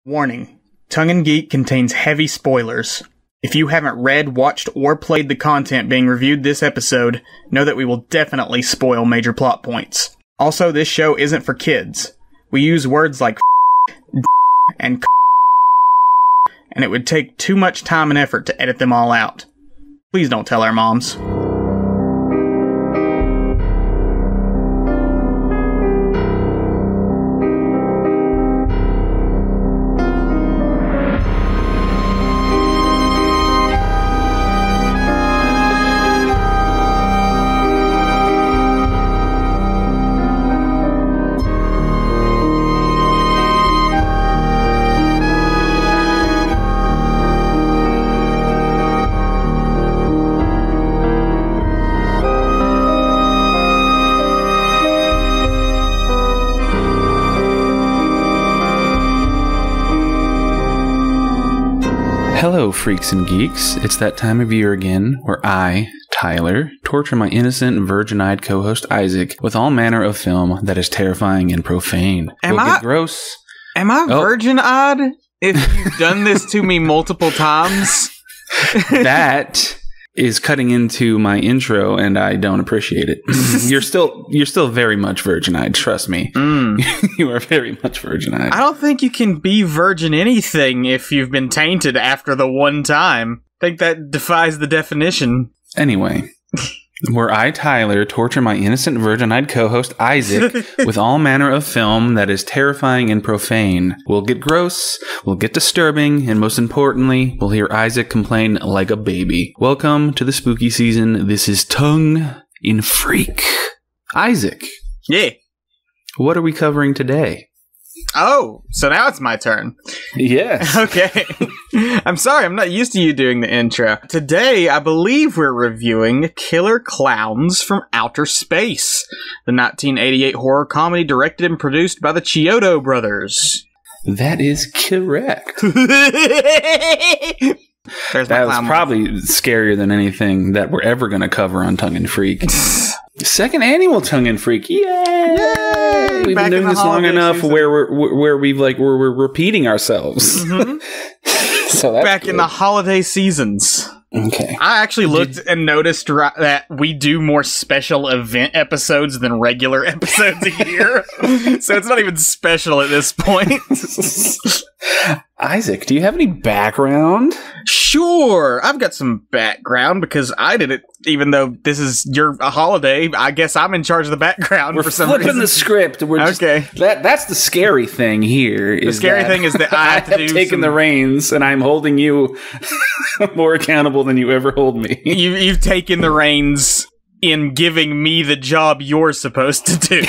Warning. Tongue and Geek contains heavy spoilers. If you haven't read, watched, or played the content being reviewed this episode, know that we will definitely spoil major plot points. Also, this show isn't for kids. We use words like and it would take too much time and effort to edit them all out. Please don't tell our moms. Hello, freaks and geeks. It's that time of year again where I, Tyler, torture my innocent, virgin-eyed co-host Isaac with all manner of film that is terrifying and profane. Get gross. Am I virgin-eyed if you've done this to me multiple times? That is cutting into my intro, and I don't appreciate it. You're still very much virgin-eyed, trust me. You are very much virgin-eyed. I don't think you can be virgin anything if you've been tainted after the one time. I think that defies the definition. Anyway, where I, Tyler, torture my innocent virgin-eyed co-host Isaac with all manner of film that is terrifying and profane. We'll get gross, we'll get disturbing, and most importantly, we'll hear Isaac complain like a baby. Welcome to the spooky season. This is Tongue in Freak. Isaac. Yeah. What are we covering today? Oh, so now it's my turn. Yes. Okay. I'm sorry, I'm not used to you doing the intro. Today, I believe we're reviewing Killer Klowns from Outer Space, the 1988 horror comedy directed and produced by the Chiodo Brothers. That is correct. That was probably scarier than anything that we're ever going to cover on Tongue and Freak. Second annual Tongue and Freak. Yay! We've been doing this long enough where we're repeating ourselves. Mm-hmm. So that's back good. In the holiday seasons. Okay. I actually looked and noticed that we do more special event episodes than regular episodes a year. So it's not even special at this point. Isaac, do you have any background? Sure. I've got some background because I did it, even though this is a holiday. I guess I'm in charge of the background for some reason. We're flipping the script. Okay. That's the scary thing here. The scary thing is that I have taken the reins and I'm holding you more accountable than you ever hold me. You've taken the reins in giving me the job you're supposed to do.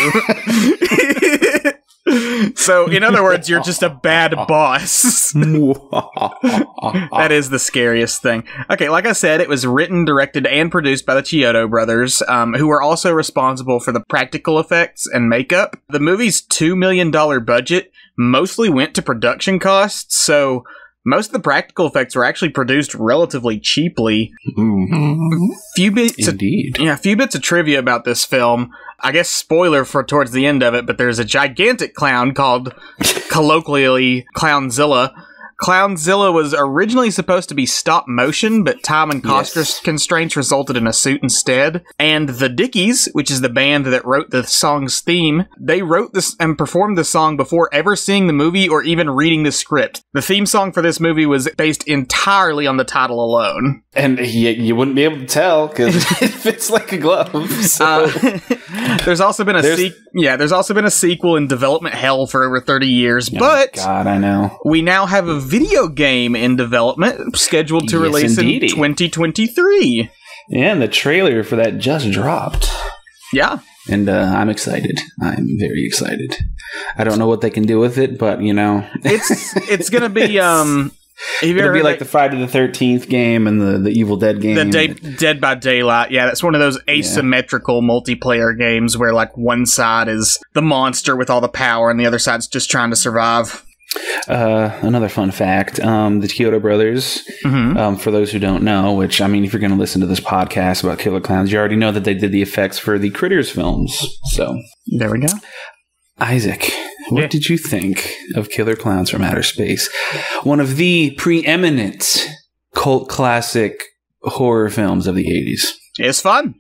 So, in other words, you're just a bad boss. That is the scariest thing. Okay, like I said, it was written, directed, and produced by the Chiodo Brothers, who were also responsible for the practical effects and makeup. The movie's $2 million budget mostly went to production costs, so most of the practical effects were actually produced relatively cheaply. Mm-hmm. Few bits of trivia about this film. I guess spoiler for towards the end of it, but there's a gigantic clown called, colloquially, Clownzilla. Clownzilla was originally supposed to be stop motion, but time and cost constraints resulted in a suit instead. And the Dickies, which is the band that wrote the song's theme, they wrote this and performed the song before ever seeing the movie or even reading the script. The theme song for this movie was based entirely on the title alone. And you wouldn't be able to tell because it fits like a glove. So. There's also been a sequel in development hell for over 30 years. Oh, but God, I know. We now have a video game in development scheduled to release in 2023. Yeah, and the trailer for that just dropped. Yeah. And I'm excited. I'm very excited. I don't know what they can do with it, but it's gonna be it'll be like the Friday the 13th game and the Evil Dead game. The Dead by Daylight. Yeah, that's one of those asymmetrical multiplayer games where like one side is the monster with all the power and the other side's just trying to survive. Another fun fact, the Chiodo Brothers, for those who don't know, which, I mean, if you're going to listen to this podcast about Killer Klowns, you already know that they did the effects for the Critters films. So there we go. Isaac, What did you think of Killer Klowns from Outer Space? One of the preeminent cult classic horror films of the 80s. It's fun.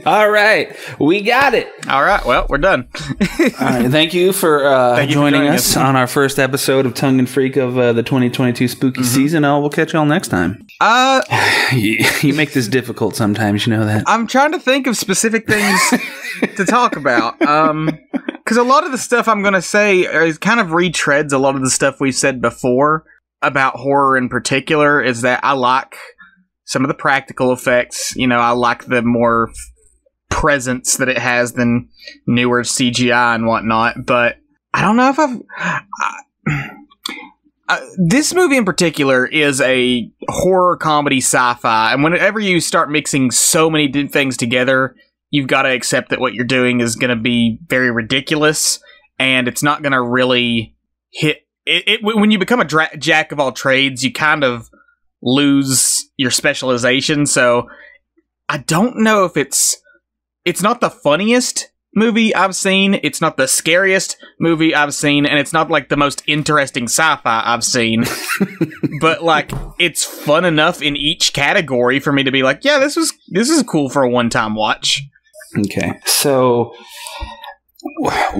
All right, we got it. All right, well, we're done. All right, thank you for joining us on our first episode of Tongue and Freak of the 2022 spooky season. We'll catch y'all next time. You make this difficult sometimes, you know that. I'm trying to think of specific things to talk about. Because a lot of the stuff I'm going to say kind of retreads a lot of the stuff we've said before about horror in particular, is that I like some of the practical effects. You know, I like the more presence that it has than newer CGI and whatnot, but I don't know if this movie in particular is a horror comedy sci-fi, and whenever you start mixing so many things together, you've got to accept that what you're doing is going to be very ridiculous, and it's not going to really hit it. When you become a jack of all trades, you kind of lose your specialization. So I don't know if it's not the funniest movie I've seen, it's not the scariest movie I've seen, and it's not like the most interesting sci-fi I've seen. But like, it's fun enough in each category for me to be like, yeah, this is cool for a one-time watch. Okay, so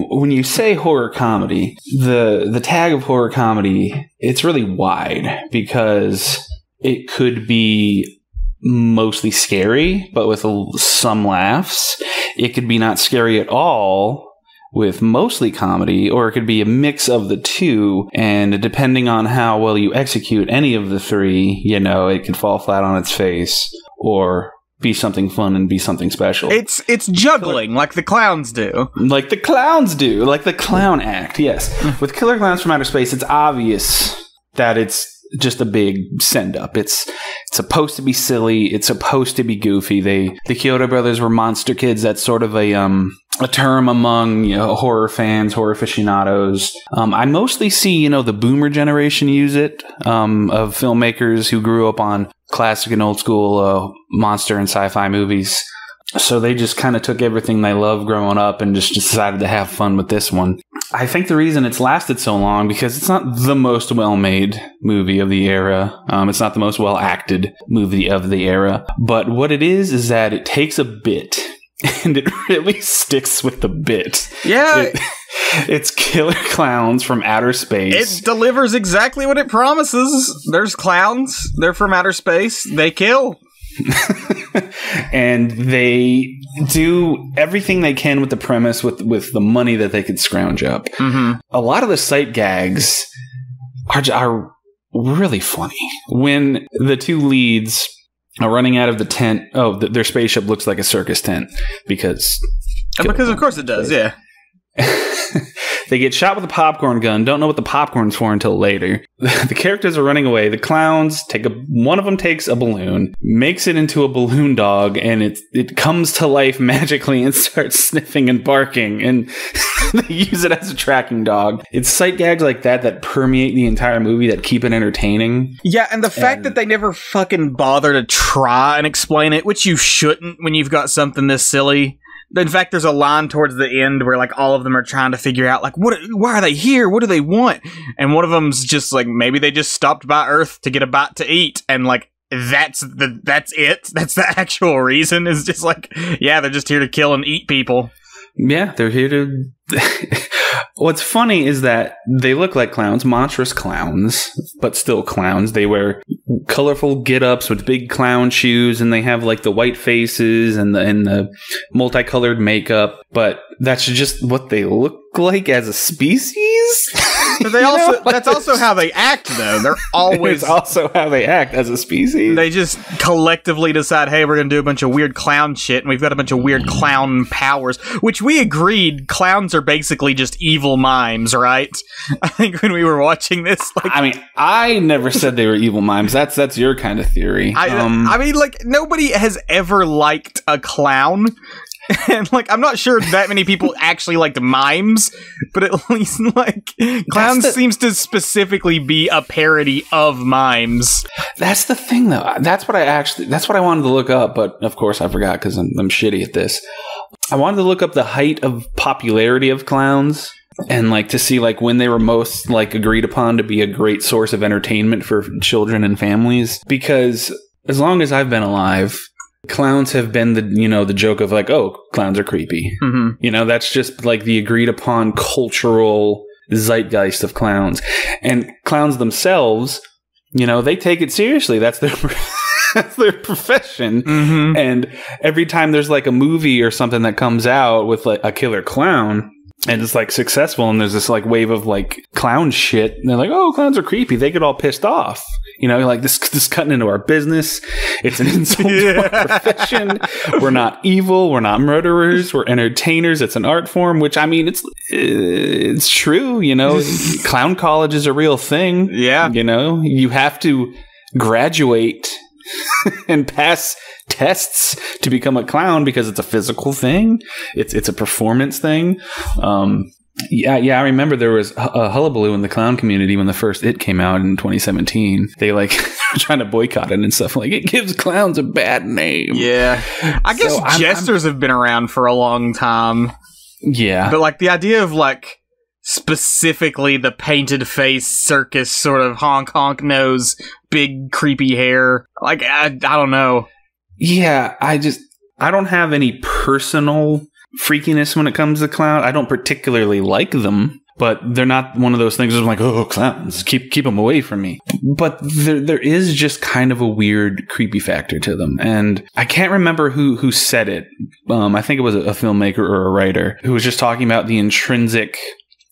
when you say horror comedy, the tag of horror comedy, it's really wide, because it could be mostly scary, but with some laughs. It could be not scary at all, with mostly comedy, or it could be a mix of the two, and depending on how well you execute any of the three, you know, it could fall flat on its face, or be something fun and be something special. It's juggling, like the clowns do. Like the clowns do. Like the clown act, yes. With Killer Klowns from Outer Space, it's obvious that it's just a big send-up. It's supposed to be silly. It's supposed to be goofy. The Chiodo Brothers were monster kids. That's sort of a term among, you know, horror fans, horror aficionados. I mostly see, you know, the boomer generation use it, of filmmakers who grew up on classic and old school monster and sci-fi movies. So they just kind of took everything they loved growing up and just decided to have fun with this one. I think the reason it's lasted so long, because it's not the most well-made movie of the era. It's not the most well-acted movie of the era. But what it is that it takes a bit, and it really sticks with the bit. Yeah. It's Killer Klowns from Outer Space. It delivers exactly what it promises. There's clowns. They're from outer space. They kill. And they do everything they can with the premise, with the money that they could scrounge up. Mm-hmm. A lot of the sight gags are really funny. When the two leads are running out of the tent, their spaceship looks like a circus tent, because of course it does, yeah. They get shot with a popcorn gun, don't know what the popcorn's for until later. The characters are running away. The clowns one of them takes a balloon, makes it into a balloon dog, and it comes to life magically and starts sniffing and barking, and they use it as a tracking dog. It's sight gags like that permeate the entire movie, that keep it entertaining. Yeah, and the fact that they never fucking bother to try and explain it, which you shouldn't when you've got something this silly. In fact, there's a line towards the end where, like, all of them are trying to figure out, like, why are they here? What do they want? And one of them's just like, maybe they just stopped by Earth to get a bite to eat, and like, that's it. That's the actual reason. Is just like, yeah, they're just here to kill and eat people. Yeah, they're here to. What's funny is that they look like clowns, monstrous clowns, but still clowns. They wear colorful get-ups with big clown shoes, and they have like the white faces and the multicolored makeup, but that's just what they look like as a species. But that's also how they act, though. They're always it's also how they act as a species. They just collectively decide, hey, we're going to do a bunch of weird clown shit, and we've got a bunch of weird clown powers, which we agreed clowns are basically just evil mimes, right? I think when we were watching this, like, I mean, I never said they were evil mimes. That's your kind of theory. I mean, like, nobody has ever liked a clown. And, like, I'm not sure that many people actually liked mimes, but at least, like, clowns seems to specifically be a parody of mimes. That's the thing, though. That's what I wanted to look up, but of course I forgot because I'm shitty at this. I wanted to look up the height of popularity of clowns. And like to see like when they were most like agreed upon to be a great source of entertainment for children and families. Because as long as I've been alive, clowns have been the joke of like, oh, clowns are creepy. Mm-hmm. That's just like the agreed upon cultural zeitgeist of clowns. And clowns themselves, they take it seriously. That's their that's their profession. Mm-hmm. And every time there's like a movie or something that comes out with like a killer clown and it's like successful and there's this like wave of like clown shit, and they're like, oh, clowns are creepy, they get all pissed off. Like this cutting into our business. It's an insult to our profession. We're not evil. We're not murderers. We're entertainers. It's an art form, which I mean, it's true. Clown college is a real thing. Yeah. You have to graduate and pass tests to become a clown because it's a physical thing. It's a performance thing. Yeah, I remember there was a hullabaloo in the clown community when the first It came out in 2017. They like trying to boycott it and stuff. Like, it gives clowns a bad name. Yeah. I guess jesters have been around for a long time. Yeah. But like the idea of like specifically the painted face circus sort of honk nose, big creepy hair. Like, I don't know. Yeah, I don't have any personal freakiness when it comes to clown. I don't particularly like them, but they're not one of those things where I'm like, oh, clowns, keep them away from me. But there is just kind of a weird creepy factor to them. And I can't remember who said it. I think it was a filmmaker or a writer who was just talking about the intrinsic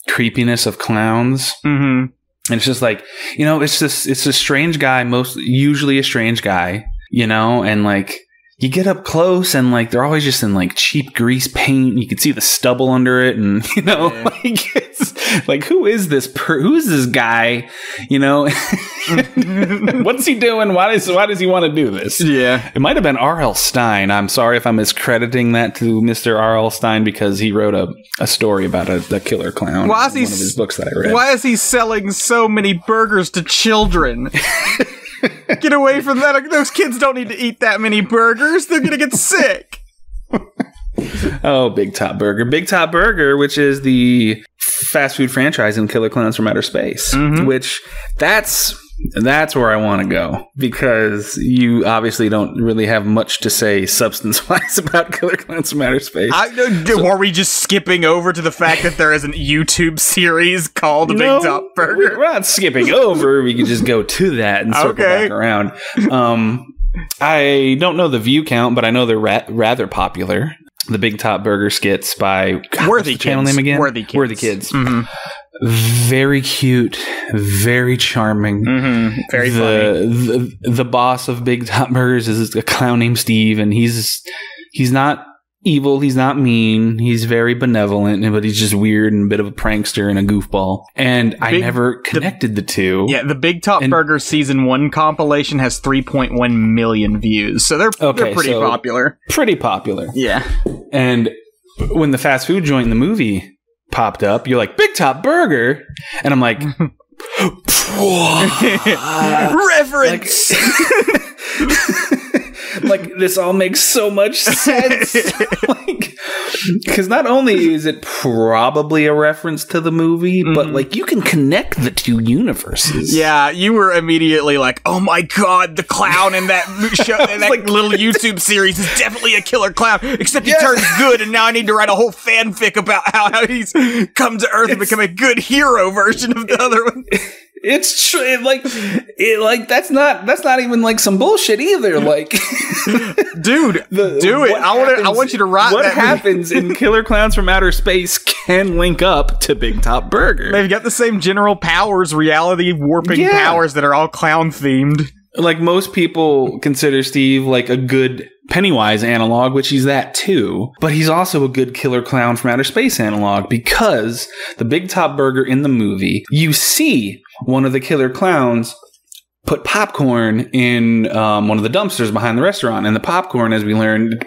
creepiness of clowns. Mm-hmm. And it's just like, it's a strange guy, usually a strange guy, and like, you get up close and like they're always just in like cheap grease paint. You can see the stubble under it, and like it's like, who is this guy? What's he doing? Why does he want to do this? Yeah, it might have been R.L. Stine. I'm sorry if I'm miscrediting that to Mr. R.L. Stine because he wrote a story about a killer clown. One of his books that I read. Why is he selling so many burgers to children? Get away from that. Those kids don't need to eat that many burgers. They're going to get sick. Oh, Big Top Burger. Big Top Burger, which is the fast food franchise in Killer Klowns from Outer Space, which that's where I want to go, because you obviously don't really have much to say substance-wise about Killer Klowns from Outer Space. Were we just skipping over to the fact that there is a YouTube series called Big Top Burger? We're not skipping over. We can just go to that and circle back around. I don't know the view count, but I know they're rather popular. The Big Top Burger skits by Worthy Kids. Channel name again? Worthy Kids. Mm-hmm. Very cute, very charming. Very funny. The boss of Big Top Burgers is a clown named Steve, and he's not evil, he's not mean, he's very benevolent, but he's just weird and a bit of a prankster and a goofball. And I never connected the two. Yeah, the Big Top Burger Season 1 compilation has 3.1 million views, so they're pretty popular. Pretty popular. Yeah. And when the fast food joint in the movie popped up, you're like, Big Top Burger, and I'm like, reference. Like, this all makes so much sense. Like, because not only is it probably a reference to the movie, but like, you can connect the two universes. Yeah, you were immediately like, oh my god, the clown in that show, in that like, little YouTube series is definitely a killer clown, except he turns good, and now I need to write a whole fanfic about how he's come to Earth and become a good hero version of the other one. It's true. Like that's not even like some bullshit either. Like, dude, do it. I want you to write what happens in Killer Klowns from Outer Space can link up to Big Top Burger. They've got the same general powers, reality warping powers that are all clown themed. Like, most people consider Steve like a good Pennywise analog, which he's that too, but he's also a good Killer Clown from Outer Space analog, because the Big Top Burger in the movie, you see one of the killer clowns put popcorn in one of the dumpsters behind the restaurant, and the popcorn, as we learned,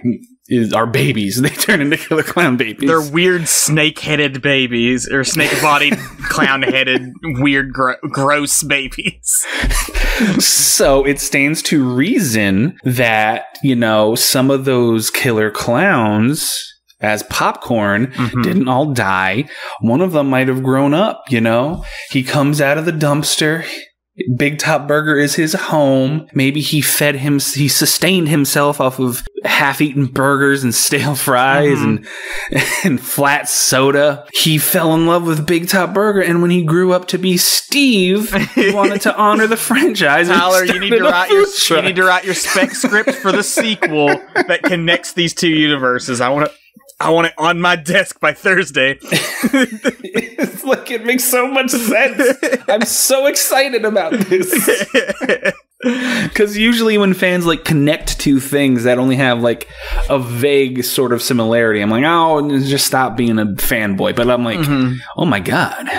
are babies. They turn into killer clown babies. They're weird snake-headed babies, or snake-bodied, clown-headed, weird, gross babies. So it stands to reason that, some of those killer clowns as popcorn, didn't all die. One of them might have grown up, you know? He comes out of the dumpster. Big Top Burger is his home. Maybe he sustained himself off of half-eaten burgers and stale fries and flat soda. He fell in love with Big Top Burger, and when he grew up to be Steve, he wanted to honor the franchise. Tyler, you need to write your spec script for the sequel that connects these two universes. I want it on my desk by Thursday. It's like, it makes so much sense. I'm so excited about this. Because usually when fans like connect two things that only have like a vague sort of similarity, I'm like, oh, just stop being a fanboy. But I'm like, oh my God.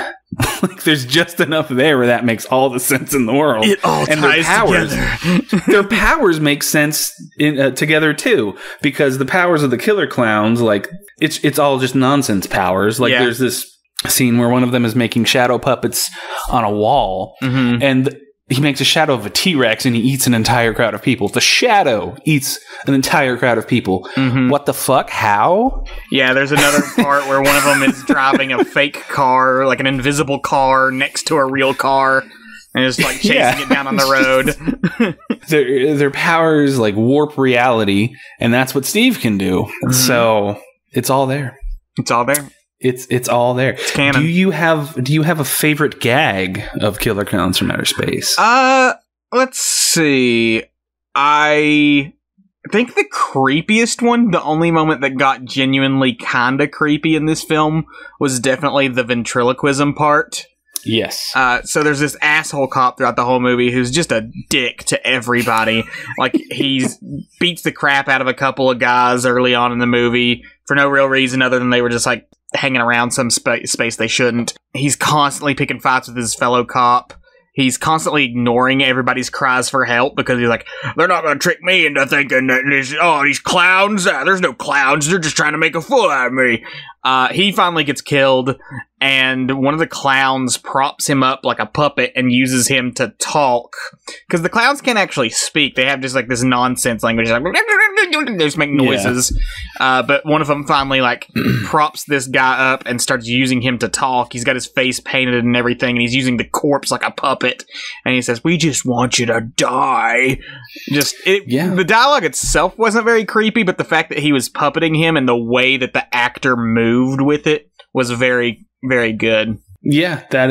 Like, there's just enough there where that makes all the sense in the world. It all and ties together. Their powers make sense together too, because the powers of the Killer Klowns, like, it's all just nonsense powers. Like, there's this scene where one of them is making shadow puppets on a wall, and he makes a shadow of a T-Rex and he eats an entire crowd of people. The shadow eats an entire crowd of people. What the fuck? How? Yeah, there's another part where one of them is driving a fake car, like an invisible car, next to a real car, and just like chasing it down on the road. Their powers like warp reality, and that's what Steve can do. So it's all there. It's all there. It's all there. It's canon. Do you have a favorite gag of Killer Klowns from Outer Space? Let's see. I think the creepiest one, the only moment that got genuinely kind of creepy in this film, was definitely the ventriloquism part. Yes. So there's this asshole cop throughout the whole movie who's just a dick to everybody. Like, he beats the crap out of a couple of guys early on in the movie for no real reason other than they were just like hanging around some space they shouldn't. He's constantly picking fights with his fellow cop. He's constantly ignoring everybody's cries for help because he's like, they're not going to trick me into thinking that these clowns, there's no clowns, they're just trying to make a fool out of me. He finally gets killed, and one of the clowns props him up like a puppet and uses him to talk. Because the clowns can't actually speak. They have just like this nonsense language. Like, they just make noises. Yeah. But one of them finally like props this guy up and starts using him to talk. He's got his face painted and everything, and he's using the corpse like a puppet. And he says, "We just want you to die." The dialogue itself wasn't very creepy, but the fact that he was puppeting him and the way that the actor moved with it was very, very good. Yeah, that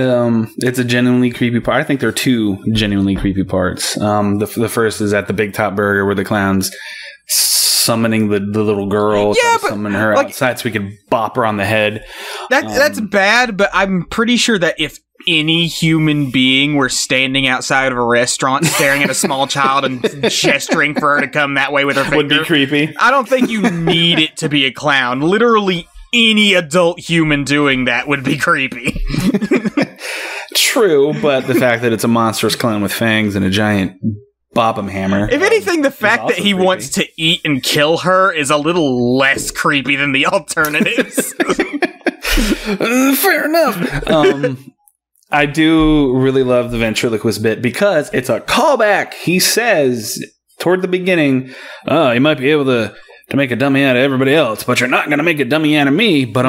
it's a genuinely creepy part. I think there are two genuinely creepy parts. The first is at the Big Top Burger where the clown's summoning the little girl, summoning her outside so we could bop her on the head. That's bad, but I'm pretty sure that if any human being were standing outside of a restaurant staring at a small child and gesturing for her to come that way with her finger, would be creepy. I don't think you need it to be a clown. Literally any adult human doing that would be creepy. True, but the fact that it's a monstrous clown with fangs and a giant bob-em hammer. If anything, the fact that he wants to eat and kill her is a little less creepy than the alternatives. Fair enough. I do really love the ventriloquist bit because it's a callback. He says toward the beginning, you might be able to make a dummy out of everybody else, but you're not going to make a dummy out of me. But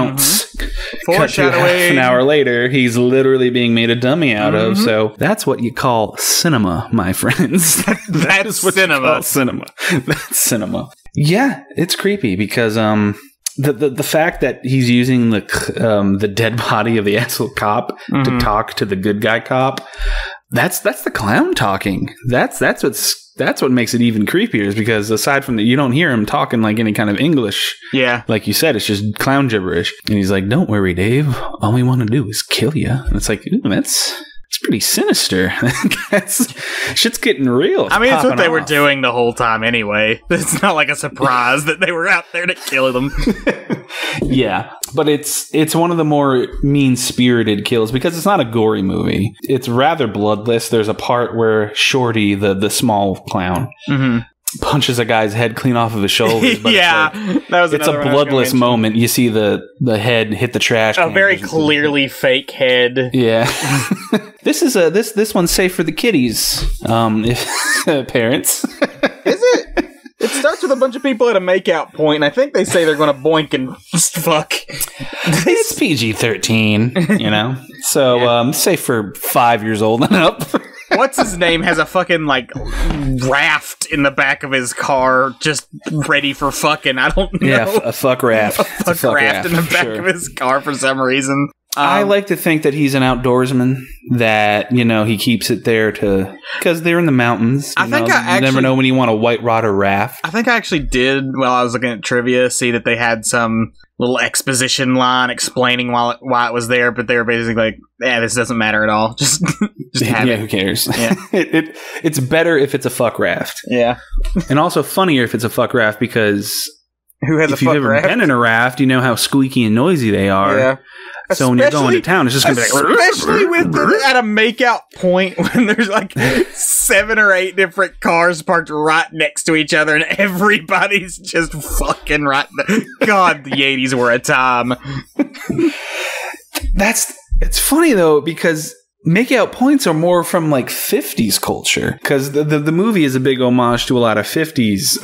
cut to half an hour later, he's literally being made a dummy out of. So that's what you call cinema, my friends. That's what cinema. You call cinema. That's cinema. Yeah, it's creepy because the fact that he's using the dead body of the asshole cop to talk to the good guy cop, that's the clown talking. That's what makes it even creepier, is because aside from that, you don't hear him talking like any kind of English. Yeah. Like you said, it's just clown gibberish. And he's like, "Don't worry, Dave. All we want to do is kill you." And it's like, ooh, that's pretty sinister. Shit's getting real. I mean, it's what they were doing the whole time anyway. It's not like a surprise that they were out there to kill them. Yeah, but it's one of the more mean-spirited kills because it's not a gory movie. It's rather bloodless. There's a part where Shorty, the small clown, punches a guy's head clean off of his shoulders. But it's a bloodless moment. You see the head hit the trash. A very clearly fake head. Yeah. This one's safe for the kiddies. If parents. Is it? It starts with a bunch of people at a makeout point, and I think they say they're going to boink and fuck. It's PG-13, you know? So, say for 5 years old and up. What's his name has a fucking, like, raft in the back of his car just ready for fucking, I don't know. Yeah, a fuck raft. A fuck raft in the back of his car for some reason. I like to think that he's an outdoorsman, that, you know, he keeps it there because they're in the mountains. You never know when you want a white rod or raft. I think I actually did, while I was looking at trivia, see that they had some little exposition line explaining why it was there, but they were basically like, yeah, this doesn't matter at all. Just have it. Who cares? Yeah. It's better if it's a fuck raft. Yeah. And also funnier if it's a fuck raft, because if you've ever been in a raft, you know how squeaky and noisy they are. Yeah. So when you're going to town, it's just going to be like... Especially at a makeout point when there's like 7 or 8 different cars parked right next to each other and everybody's just fucking right there. God, the 80s were a time. It's funny, though, because makeout points are more from like 50s culture. Because the movie is a big homage to a lot of 50s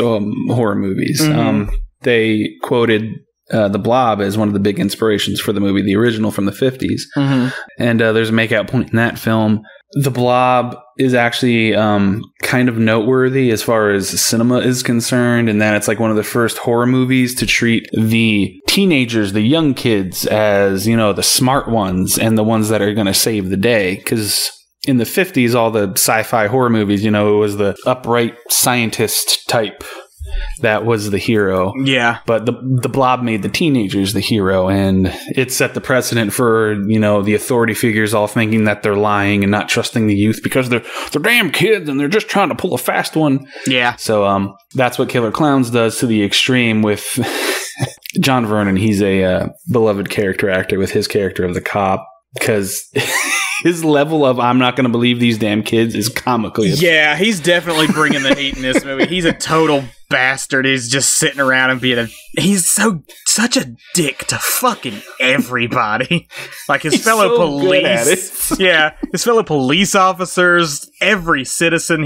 horror movies. Mm-hmm. They quoted... The Blob is one of the big inspirations for the movie, the original from the 50s. Mm-hmm. And there's a makeout point in that film. The Blob is actually kind of noteworthy as far as cinema is concerned, in that it's like one of the first horror movies to treat the teenagers, the young kids, as, you know, the smart ones and the ones that are going to save the day. Because in the 50s, all the sci-fi horror movies, you know, it was the upright scientist type that was the hero. Yeah. But the Blob made the teenagers the hero, and it set the precedent for, you know, the authority figures all thinking that they're lying and not trusting the youth because they're damn kids and they're just trying to pull a fast one. Yeah. So that's what Killer Klowns does to the extreme with John Vernon. He's a beloved character actor with his character of the cop, because his level of I'm not going to believe these damn kids is comically. Yeah, he's definitely bringing the heat in this movie. He's a total bastard. He's just sitting around and he's such a dick to fucking everybody. Like his fellow police. Yeah, his fellow police officers, every citizen.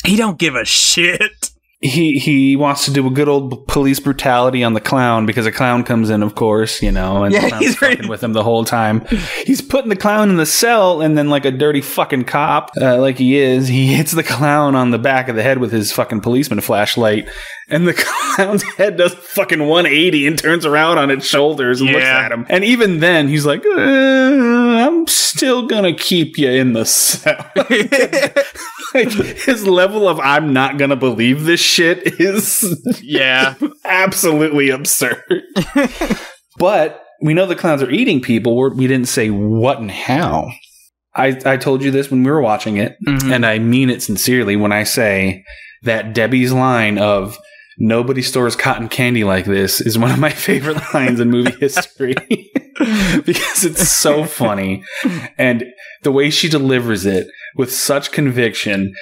He don't give a shit. He wants to do a good old police brutality on the clown, because a clown comes in, of course, you know, and the clown's fucking with him the whole time. He's putting the clown in the cell, and then, like a dirty fucking cop, like he is, he hits the clown on the back of the head with his fucking policeman flashlight, and the clown's head does fucking 180 and turns around on its shoulders and looks at him. And even then, he's like, I'm still gonna keep you in the cell. Like, his level of I'm not gonna believe this shit is absolutely absurd. But we know the clowns are eating people. We didn't say what and how. I told you this when we were watching it, and I mean it sincerely when I say that Debbie's line of "nobody stores cotton candy like this" is one of my favorite lines in movie history. Because it's so funny, and the way she delivers it with such conviction.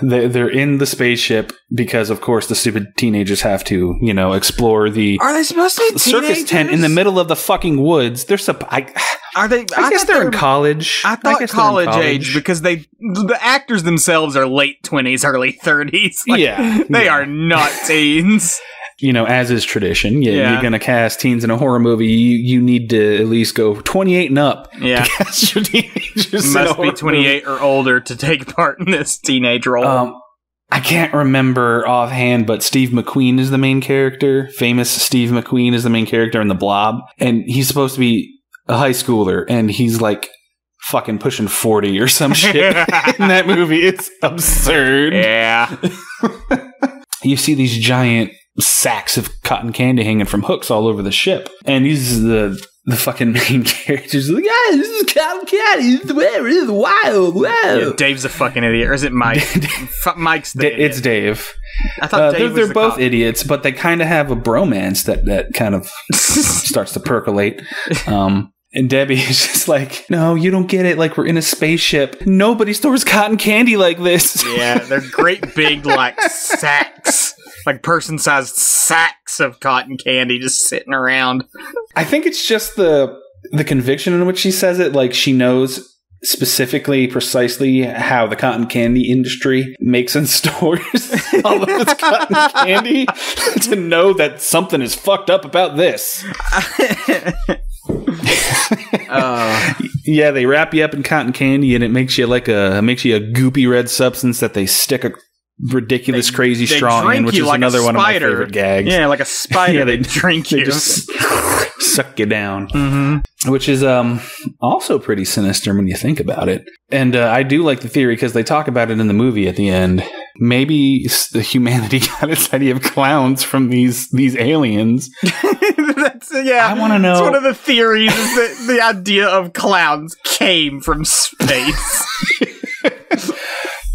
They're in the spaceship because, of course, the stupid teenagers have to, you know, explore the Are they supposed to be circus tent in the middle of the fucking woods. They're Are they? I guess they're in college. I thought college age, because the actors themselves are late 20s, early 30s. Like, they are not teens. You know, as is tradition, you're going to cast teens in a horror movie. You need to at least go 28 and up. Yeah, to cast your teenagers. Must be 28 or older to take part in this teenage role. I can't remember offhand, but Steve McQueen is the main character. Famous Steve McQueen is the main character in The Blob, and he's supposed to be a high schooler, and he's like fucking pushing 40 or some shit in that movie. It's absurd. Yeah. You see these giant sacks of cotton candy hanging from hooks all over the ship, and he's the fucking main character. He's like, yeah, this is cotton candy. It's wild. Wow. Yeah, Dave's a fucking idiot, or is it Mike? Mike's the idiot. It's Dave. I thought Dave they're both idiots, but they kind of have a bromance that kind of starts to percolate. And Debbie is just like, no, you don't get it. Like, we're in a spaceship. Nobody stores cotton candy like this. Yeah, they're great big, like, sacks. Like, person-sized sacks of cotton candy just sitting around. I think it's just the conviction in which she says it. Like, she knows specifically, precisely how the cotton candy industry makes and stores all of its cotton candy to know that something is fucked up about this. Yeah, they wrap you up in cotton candy, and it makes you a goopy red substance that they stick a ridiculous crazy straw in, which is like another one of my favorite gags. Yeah, like a spider. Yeah, they drink you. They just suck you down. Mm-hmm. Which is also pretty sinister when you think about it. And I do like the theory because they talk about it in the movie at the end. Maybe humanity got its idea of clowns from these aliens. I want to know. It's one of the theories is that the idea of clowns came from space.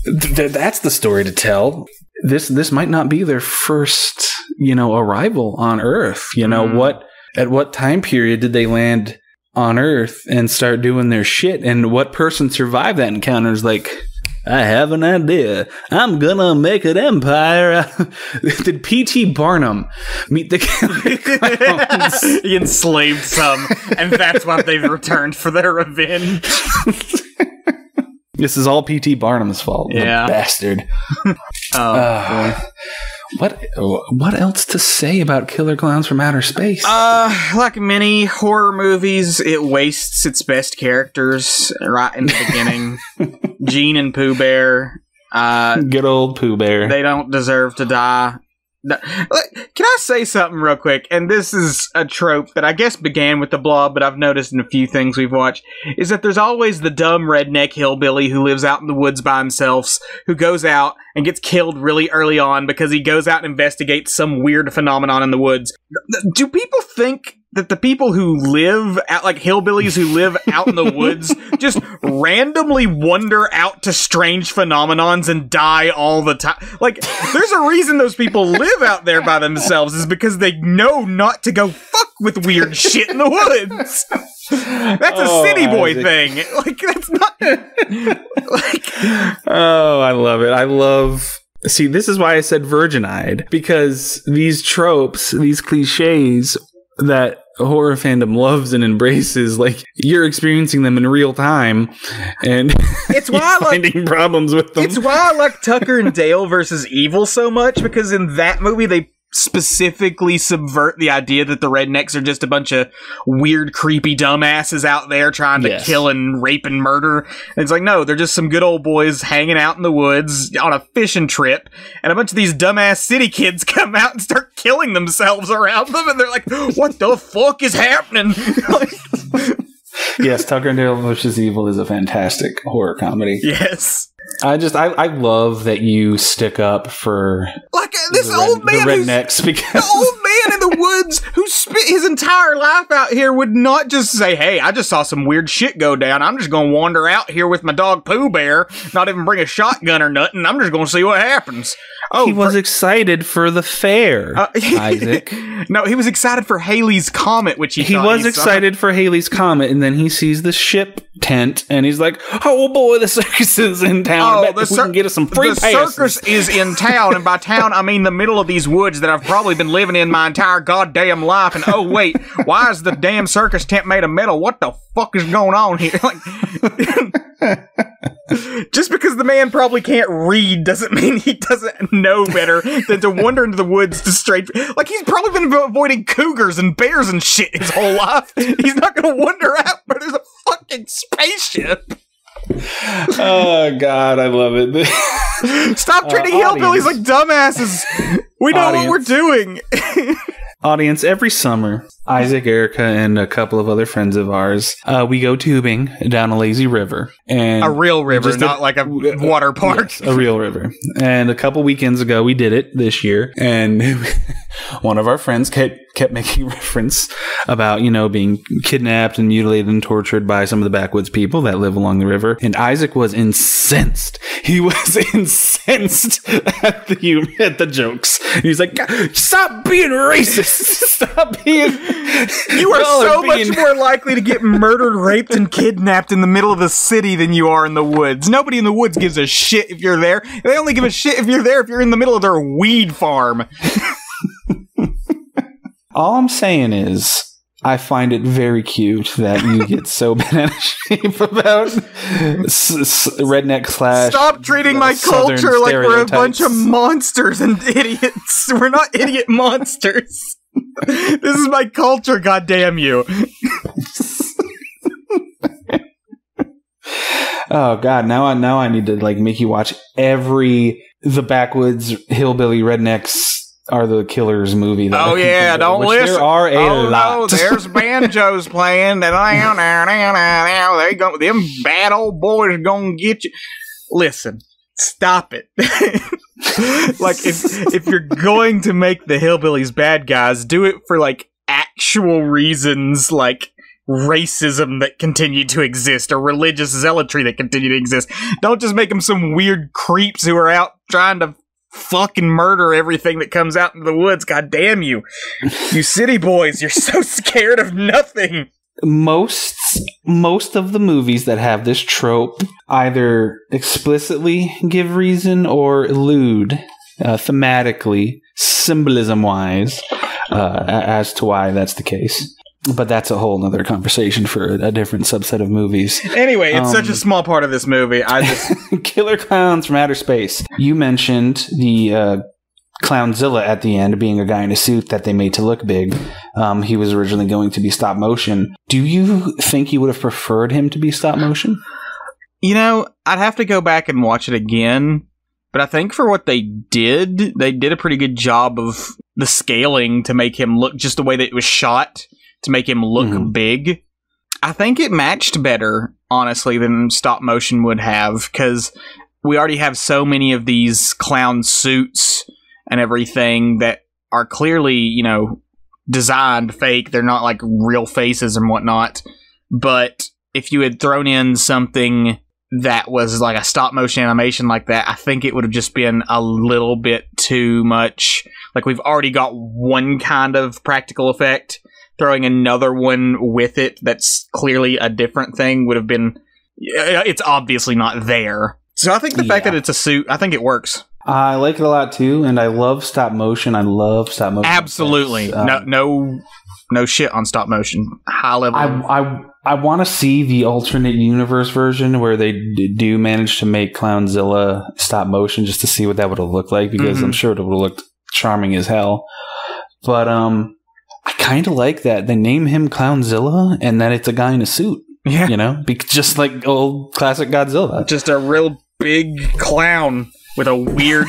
That's the story to tell. This might not be their first, arrival on Earth. At what time period did they land on Earth and start doing their shit? And what person survived that encounter is like, I have an idea. I'm gonna make an empire. Did P.T. Barnum meet the Killer Klowns? He enslaved some, and that's why they've returned for their revenge. This is all P.T. Barnum's fault. Yeah. The bastard. What else to say about Killer Klowns from Outer Space? Like many horror movies, it wastes its best characters right in the beginning. Gene and Pooh Bear. Good old Pooh Bear. They don't deserve to die. Can I say something real quick? And this is a trope that I guess began with The Blob, but I've noticed in a few things we've watched, is that there's always the dumb redneck hillbilly who lives out in the woods by himself, who goes out and gets killed really early on because he goes out and investigates some weird phenomenon in the woods. Do people think that the people who live out, like hillbillies who live out in the woods, just randomly wander out to strange phenomenons and die all the time? Like, there's a reason those people live out there by themselves, is because they know not to go fuck with weird shit in the woods. That's a city boy thing. Like, that's not... Oh, I love it. See, this is why I said virgin-eyed, because these tropes, these cliches that horror fandom loves and embraces, like, you're experiencing them in real time, and it's why you're finding problems with them. It's why I like Tucker and Dale versus Evil so much, because in that movie they specifically subvert the idea that the rednecks are just a bunch of weird, creepy dumbasses out there trying to kill and rape and murder. And it's like, no, they're just some good old boys hanging out in the woods on a fishing trip, and a bunch of these dumbass city kids come out and start killing themselves around them, and they're like, what the fuck is happening? Yes, Tucker and Dale vs. Evil is a fantastic horror comedy. Yes. I love that you stick up for like this old man, the rednecks, because the old man in the woods who spent his entire life out here would not just say, "Hey, I just saw some weird shit go down. I'm just going to wander out here with my dog Pooh Bear, not even bring a shotgun or nothing. I'm just going to see what happens." Oh, he was excited for the fair, Isaac. No, he was excited for Halley's Comet, which he was excited for Halley's Comet, and then he sees the ship tent, and he's like, "Oh boy, the circus is in town. I bet we can get us some free passes." The circus is in town, and by town I mean the middle of these woods that I've probably been living in my entire goddamn life. And oh wait, why is the damn circus tent made of metal? What the fuck is going on here? Like, just because the man probably can't read doesn't mean he doesn't know better than to wander into the woods to straight. Like, he's probably been avoiding cougars and bears and shit his whole life. He's not going to wander out where there's a fucking spaceship. Oh God, I love it. Stop treating hillbillies like dumbasses. We know what we're doing. Audience, every summer, Isaac, Erica, and a couple of other friends of ours, we go tubing down a lazy river. And a real river, not like a water park. Yes, a real river. And a couple weekends ago, we did it this year. And one of our friends kept making reference about, being kidnapped and mutilated and tortured by some of the backwoods people that live along the river. And Isaac was incensed. He was incensed at the jokes. And he's like, "Stop being racist. Stop being... You are so much more likely to get murdered, raped, and kidnapped in the middle of the city than you are in the woods. Nobody in the woods gives a shit if you're there. They only give a shit if you're there if you're in the middle of their weed farm." All I'm saying is, I find it very cute that you get so bent out of shape about redneck slash. Stop treating my culture like we're a bunch of monsters and idiots. We're not idiot monsters. This is my culture, goddamn you. Oh god, now I need to like make you watch every The Backwoods Hillbilly Rednecks Are the Killers movie. Oh yeah, don't listen. There are a lot. No, there's banjos playing. They go. Them bad old boys gonna get you. Listen, stop it. Like if you're going to make the hillbillies bad guys, do it for like actual reasons, like racism that continue to exist or religious zealotry that continue to exist. Don't just make them some weird creeps who are out trying to fucking murder everything that comes out into the woods. God damn you. You city boys, you're so scared of nothing. Most of the movies that have this trope either explicitly give reason or elude thematically, symbolism-wise, as to why that's the case. But that's a whole other conversation for a different subset of movies. Anyway, it's such a small part of this movie. I just Killer Klowns from Outer Space. You mentioned the Clownzilla at the end being a guy in a suit that they made to look big. He was originally going to be stop motion. Do you think you would have preferred him to be stop motion? You know, I'd have to go back and watch it again. But I think for what they did a pretty good job of the scaling to make him look just the way that it was shot. To make him look big. I think it matched better, honestly, than stop motion would have, because we already have so many of these clown suits and everything that are clearly, you know, designed fake. They're not like real faces and whatnot. But if you had thrown in something that was like a stop motion animation like that, I think it would have just been a little bit too much. Like, we've already got one kind of practical effect. Throwing another one with it that's clearly a different thing would have been... It's obviously not there. So I think the fact that it's a suit, I think it works. I like it a lot too, and I love stop motion. I love stop motion. Absolutely. No shit on stop motion. High level. I want to see the alternate universe version where they do manage to make Clownzilla stop motion just to see what that would have looked like, because I'm sure it would have looked charming as hell. But I kind of like that they name him Clownzilla and that it's a guy in a suit. Yeah. You know? Just like old classic Godzilla. Just a real big clown with a weird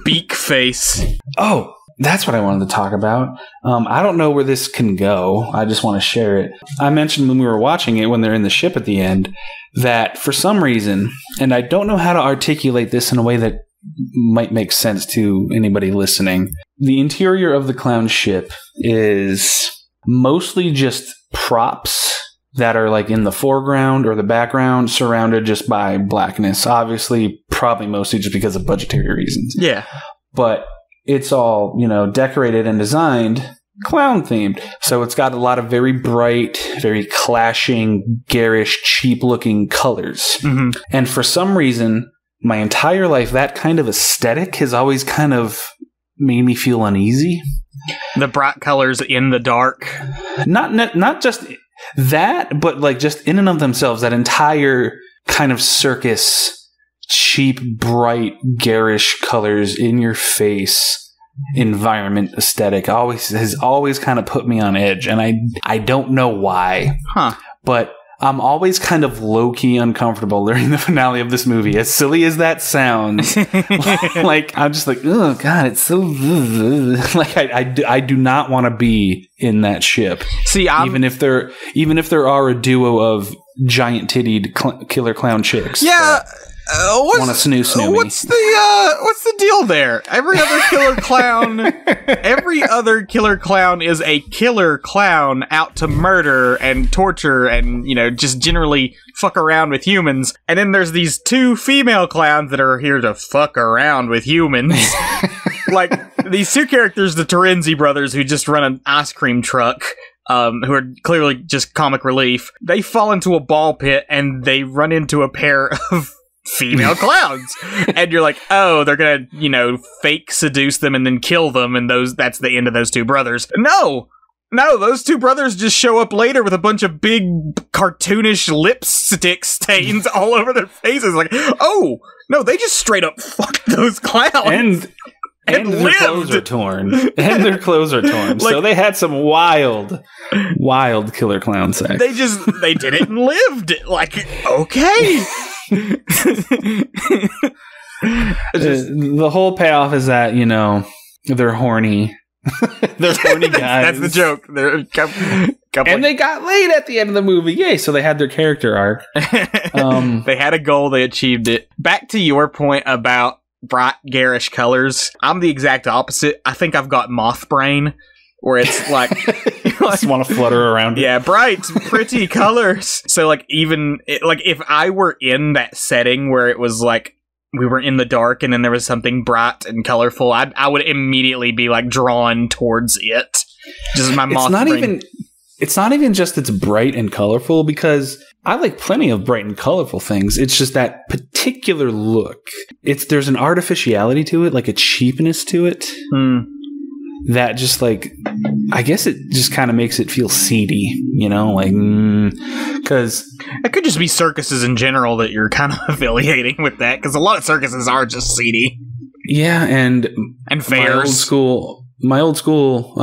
beak face. Oh, that's what I wanted to talk about. I don't know where this can go. I just want to share it. I mentioned when we were watching it, when they're in the ship at the end, that for some reason, and I don't know how to articulate this in a way that might make sense to anybody listening, the interior of the clown ship is mostly just props that are like in the foreground or the background, surrounded just by blackness. Obviously, probably mostly just because of budgetary reasons. Yeah. But it's all, you know, decorated and designed clown themed. So it's got a lot of very bright, very clashing, garish, cheap looking colors. And for some reason, my entire life, that kind of aesthetic has always kind of made me feel uneasy. The bright colors in the dark. Not just that, but like just in and of themselves, that entire kind of circus, cheap, bright, garish colors in your face environment aesthetic has always kind of put me on edge, and I don't know why. But I'm always kind of low-key uncomfortable during the finale of this movie. As silly as that sounds, like I'm just like, oh god, it's so like I do not want to be in that ship. See, even if there are a duo of giant-tittied killer clown chicks. Yeah. Want to snoo me. What's the deal there? Every other killer clown is a killer clown out to murder and torture and, you know, just generally fuck around with humans. And then there's these two female clowns that are here to fuck around with humans. Like, these two characters, the Chiodo Brothers, who just run an ice cream truck, who are clearly just comic relief, they fall into a ball pit and they run into a pair of female clowns, and you're like, oh, they're gonna, you know, fake seduce them and then kill them, and that's the end of those two brothers. No, No, those two brothers just show up later with a bunch of big cartoonish lipstick stains all over their faces. Like, oh, no, they just straight up fucked those clowns. And their clothes are torn. And their clothes are torn. Like, so they had some wild killer clown sex. They did it and lived. Like, okay. The whole payoff is that, you know, they're horny. They're horny guys. That's the joke. And they got laid at the end of the movie. Yay. So they had their character arc. They had a goal. They achieved it. Back to your point about bright, garish colors. I'm the exact opposite. I think I've got moth brain, where it's like just want to flutter around. Yeah, bright, pretty colors. So like like if I were in that setting where it was like we were in the dark and then there was something bright and colorful, I would immediately be like drawn towards it. Just my moth brain. It's not even just it's bright and colorful, because I like plenty of bright and colorful things. It's just that particular look. There's an artificiality to it, like a cheapness to it. That just like, I guess it just kind of makes it feel seedy, you know, like, because it could just be circuses in general that you're kind of affiliating with that, because a lot of circuses are just seedy. Yeah, and fairs. My old school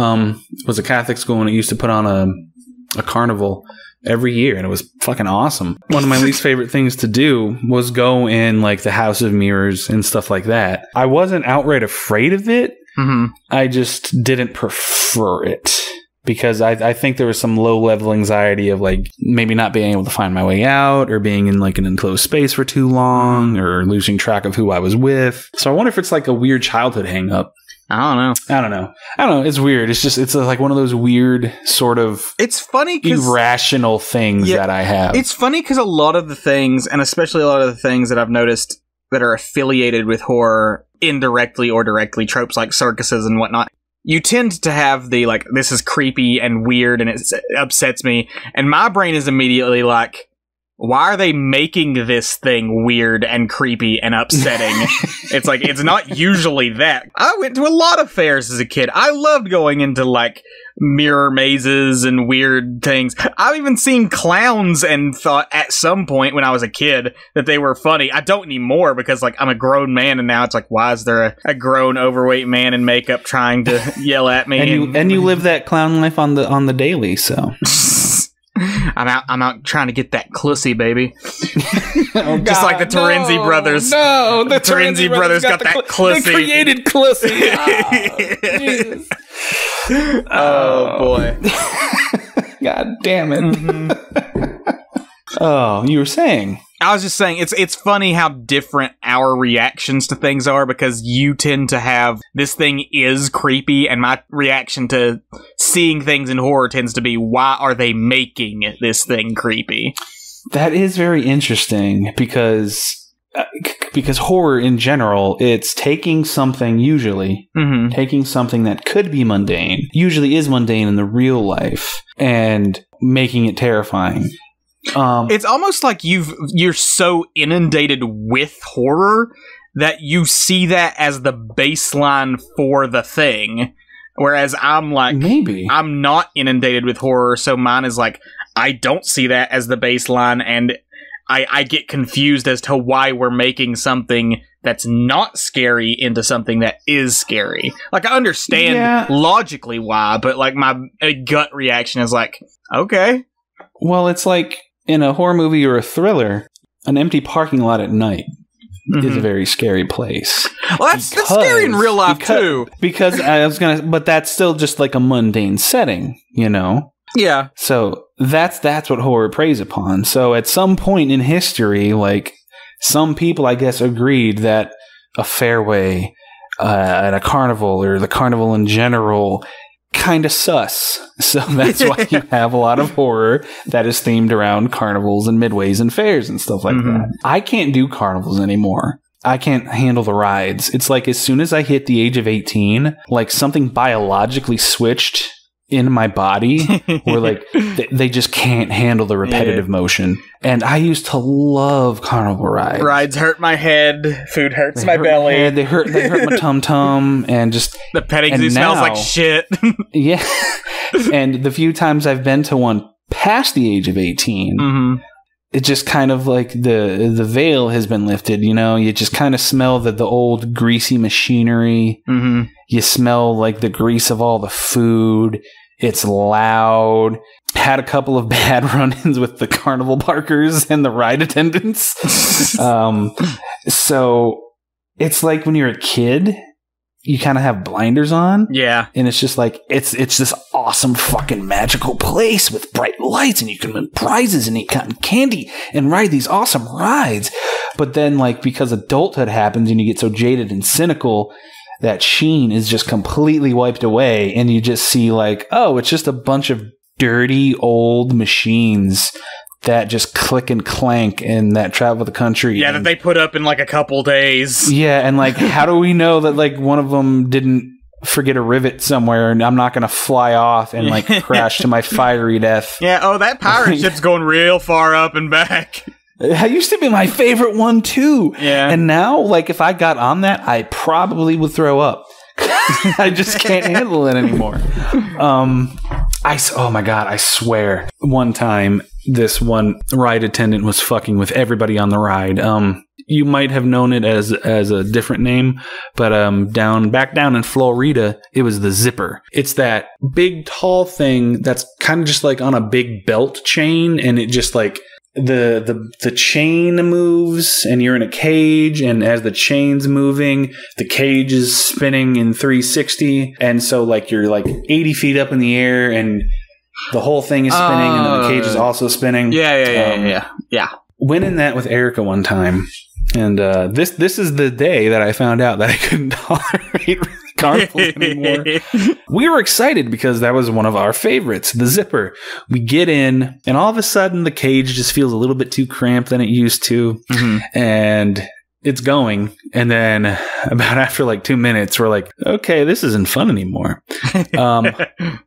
was a Catholic school, and it used to put on a carnival every year, and it was fucking awesome. One of my least favorite things to do was go in like the House of Mirrors and stuff like that. I wasn't outright afraid of it. I just didn't prefer it, because I think there was some low-level anxiety of like maybe not being able to find my way out, or being in like an enclosed space for too long, or losing track of who I was with. So I wonder if it's like a weird childhood hang-up. I don't know. It's weird. It's like one of those weird sort of irrational things that I have. It's funny because a lot of the things, and especially a lot of the things that I've noticed that are affiliated with horror, indirectly or directly, tropes like circuses and whatnot, you tend to have the like, this is creepy and weird and it upsets me, and my brain is immediately like, why are they making this thing weird and creepy and upsetting? It's like, it's not usually that. I went to a lot of fairs as a kid. I loved going into like mirror mazes and weird things. I've even seen clowns and thought at some point when I was a kid that they were funny. I don't anymore, because like I'm a grown man, and now it's like, why is there a grown overweight man in makeup trying to yell at me? and you live that clown life on the daily, so I'm out trying to get that clussy, baby. Just like the Terenzi brothers. No, the Terenzi brothers got that clussy. They created clussy. Oh boy. God damn it. Oh, you were saying? I was just saying, it's funny how different our reactions to things are, because you tend to have, this thing is creepy, and my reaction to seeing things in horror tends to be, why are they making this thing creepy? That is very interesting, because horror in general, it's taking something taking something that could be mundane, usually is mundane in the real life, and making it terrifying. It's almost like you're so inundated with horror that you see that as the baseline for the thing, whereas I'm like, maybe I'm not inundated with horror, so mine is like, I don't see that as the baseline, and I get confused as to why we're making something that's not scary into something that is scary. Like, I understand logically why, but like my gut reaction is like, okay. Well, it's like in a horror movie or a thriller, an empty parking lot at night is a very scary place. Well, that's scary in real life too. Because but that's still just like a mundane setting, you know? Yeah. So that's what horror preys upon. So at some point in history, like, some people, I guess, agreed that a fairway at a carnival, or the carnival in general, kind of sus. So that's why you have a lot of horror that is themed around carnivals and midways and fairs and stuff like that. I can't do carnivals anymore. I can't handle the rides. It's like as soon as I hit the age of 18, like something biologically switched in my body where like they just can't handle the repetitive motion. And I used to love carnival rides. Rides hurt my head. Food hurts my belly. They hurt my tum-tum. And just the petting zoo smells like shit. Yeah. And the few times I've been to one past the age of 18, it just kind of like the veil has been lifted, you know? You just kind of smell the old greasy machinery. You smell like the grease of all the food. It's loud. Had a couple of bad run-ins with the carnival barkers and the ride attendants. So it's like when you're a kid, you kind of have blinders on. Yeah. And it's just like, it's this awesome fucking magical place with bright lights, and you can win prizes and eat cotton candy and ride these awesome rides. But then, like, because adulthood happens and you get so jaded and cynical, that sheen is just completely wiped away, and you just see like, oh, it's just a bunch of dirty old machines that just click and clank and that travel the country. Yeah, that they put up in like a couple days. Yeah, and like, how do we know that like one of them didn't forget a rivet somewhere and I'm not going to fly off and like crash to my fiery death? Yeah, oh, that pirate ship's going real far up and back. That used to be my favorite one too. Yeah. And now, like, if I got on that, I probably would throw up. I just can't handle it anymore. Oh my God, I swear. One time, this one ride attendant was fucking with everybody on the ride. You might have known it as a different name, but back down in Florida, it was the zipper. It's that big tall thing that's kind of just like on a big belt chain, and it just like the chain moves and you're in a cage, and as the chain's moving, the cage is spinning in 360, and so like you're like 80 feet up in the air and the whole thing is spinning, and then the cage is also spinning. Yeah. Went in that with Erica one time, and this is the day that I found out that I couldn't tolerate carnivals anymore. We were excited because that was one of our favorites, the zipper. We get in, and all of a sudden the cage just feels a little bit too cramped than it used to, and it's going. And then about after like 2 minutes, we're like, okay, this isn't fun anymore.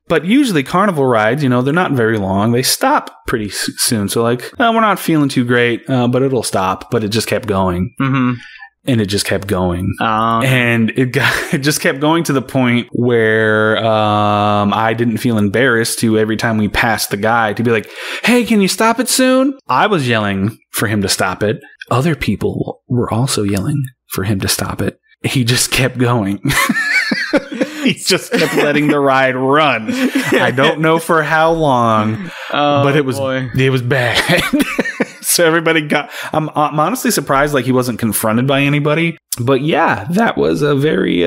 But usually carnival rides, you know, they're not very long. They stop pretty soon. So like, oh, we're not feeling too great, but it'll stop. But it just kept going. And it just kept going. And it just kept going to the point where I didn't feel embarrassed to every time we passed the guy to be like, hey, can you stop it soon? I was yelling for him to stop it. Other people were also yelling for him to stop it. He just kept going. He just kept letting the ride run. I don't know for how long, but it was bad. So everybody I'm honestly surprised like he wasn't confronted by anybody. But yeah, that was a very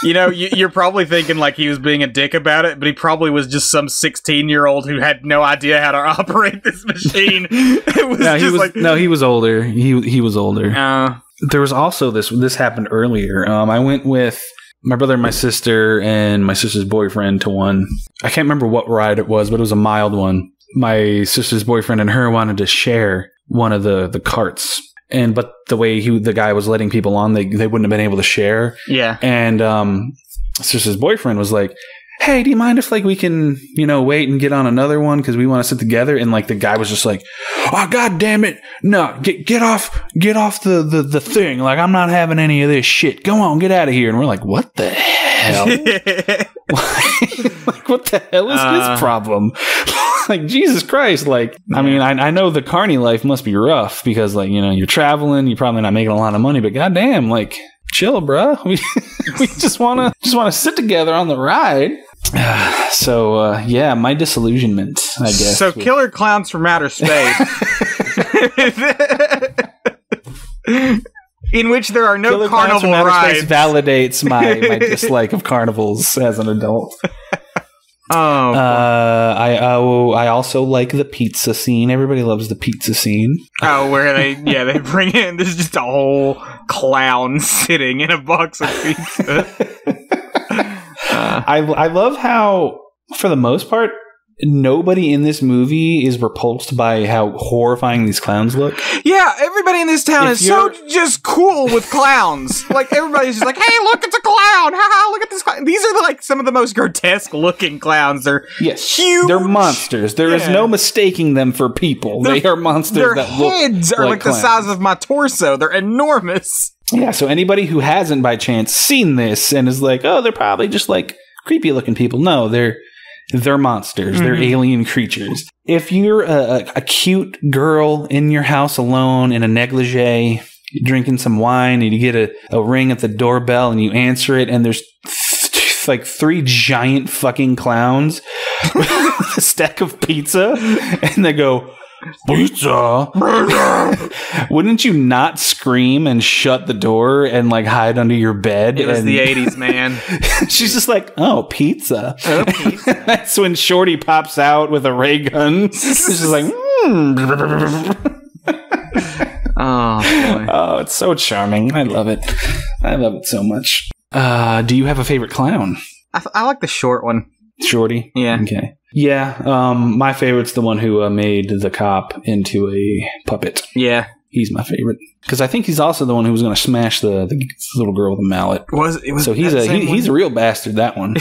You know, you're probably thinking like he was being a dick about it, but he probably was just some 16-year-old who had no idea how to operate this machine. It was he was older. He was older. There was also this happened earlier. I went with my brother and my sister and my sister's boyfriend to one. I can't remember what ride it was, but it was a mild one. My sister's boyfriend and her wanted to share one of the carts. But the way the guy was letting people on, they wouldn't have been able to share. Yeah. And sister's boyfriend was like, hey, do you mind if like we can, you know, wait and get on another one because we want to sit together? And like the guy was just like, oh, God damn it. No, get off the thing. Like, I'm not having any of this shit. Go on, get out of here. And we're like, what the hell? Like, what the hell is his problem? Like, Jesus Christ. Like, I mean, I know the carny life must be rough because, like, you know, you're traveling, you're probably not making a lot of money, but goddamn, like, chill, bro. We just want to sit together on the ride. So, yeah, my disillusionment, I guess. So, Killer Klowns from Outer Space. In which there are no Killer carnival Klowns from rides. Outer Space validates my dislike of carnivals as an adult. I also like the pizza scene. Everybody loves the pizza scene. Oh, where they bring in, this is just a whole clown sitting in a box of pizza. I love how, for the most part, nobody in this movie is repulsed by how horrifying these clowns look. Yeah, everybody in this town is so just cool with clowns. Like, everybody's just like, hey, look, it's a clown. Haha, look at this clown. These are, like, some of the most grotesque looking clowns. They're huge. They're monsters. There is no mistaking them for people. They are monsters that look their heads are like the size of my torso. They're enormous. Yeah, so anybody who hasn't by chance seen this and is like, oh, they're probably just like creepy looking people. No, they're monsters. Mm-hmm. They're alien creatures. If you're a cute girl in your house alone in a negligee, drinking some wine, and you get a ring at the doorbell and you answer it, and there's like 3 giant fucking clowns with a stack of pizza, and they go, pizza. Wouldn't you not scream and shut the door and like hide under your bed? It was the 80s, man. She's just like, oh, pizza. Oh, pizza. That's when Shorty pops out with a ray gun. She's just like, Oh, boy. Oh, it's so charming. I love it. I love it so much. Do you have a favorite clown? I like the short one. Shorty? Yeah. Okay. Yeah, my favorite's the one who made the cop into a puppet. Yeah. He's my favorite. Because I think he's also the one who was going to smash the little girl with a mallet. So he's a real bastard, that one.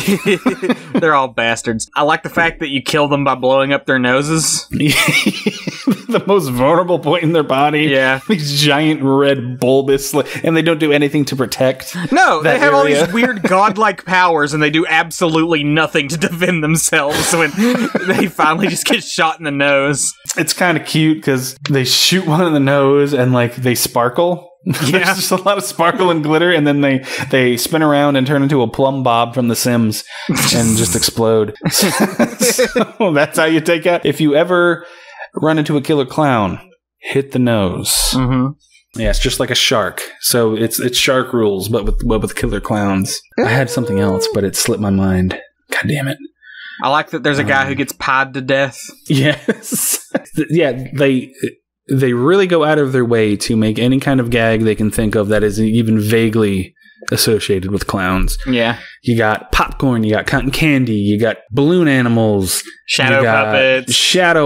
They're all bastards. I like the fact that you kill them by blowing up their noses. The most vulnerable point in their body. Yeah. These giant red bulbous, and they don't do anything to protect. No, they have all these weird godlike powers, and they do absolutely nothing to defend themselves when they finally just get shot in the nose. It's kind of cute because they shoot one in the nose and like they sparkle. Yeah. There's just a lot of sparkle and glitter, and then they spin around and turn into a plumb bob from The Sims and just explode. So that's how you take out. If you ever run into a killer clown, hit the nose. Mm-hmm. Yeah, it's just like a shark. So it's shark rules, but with killer clowns. I had something else, but it slipped my mind. God damn it. I like that there's a guy who gets pied to death. Yes. Yeah, they really go out of their way to make any kind of gag they can think of that is even vaguely associated with clowns. Yeah. You got popcorn, you got cotton candy, you got balloon animals, shadow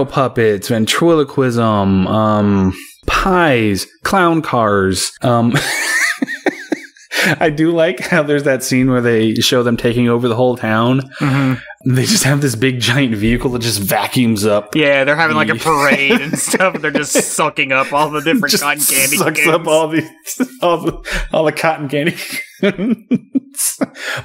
puppets, ventriloquism, pies, clown cars. I do like how there's that scene where they show them taking over the whole town. Mm-hmm. They just have this big giant vehicle that just vacuums up. Yeah, they're having like a parade and stuff. And they're just sucking up all the different cotton candy. Sucks up all the cotton candy.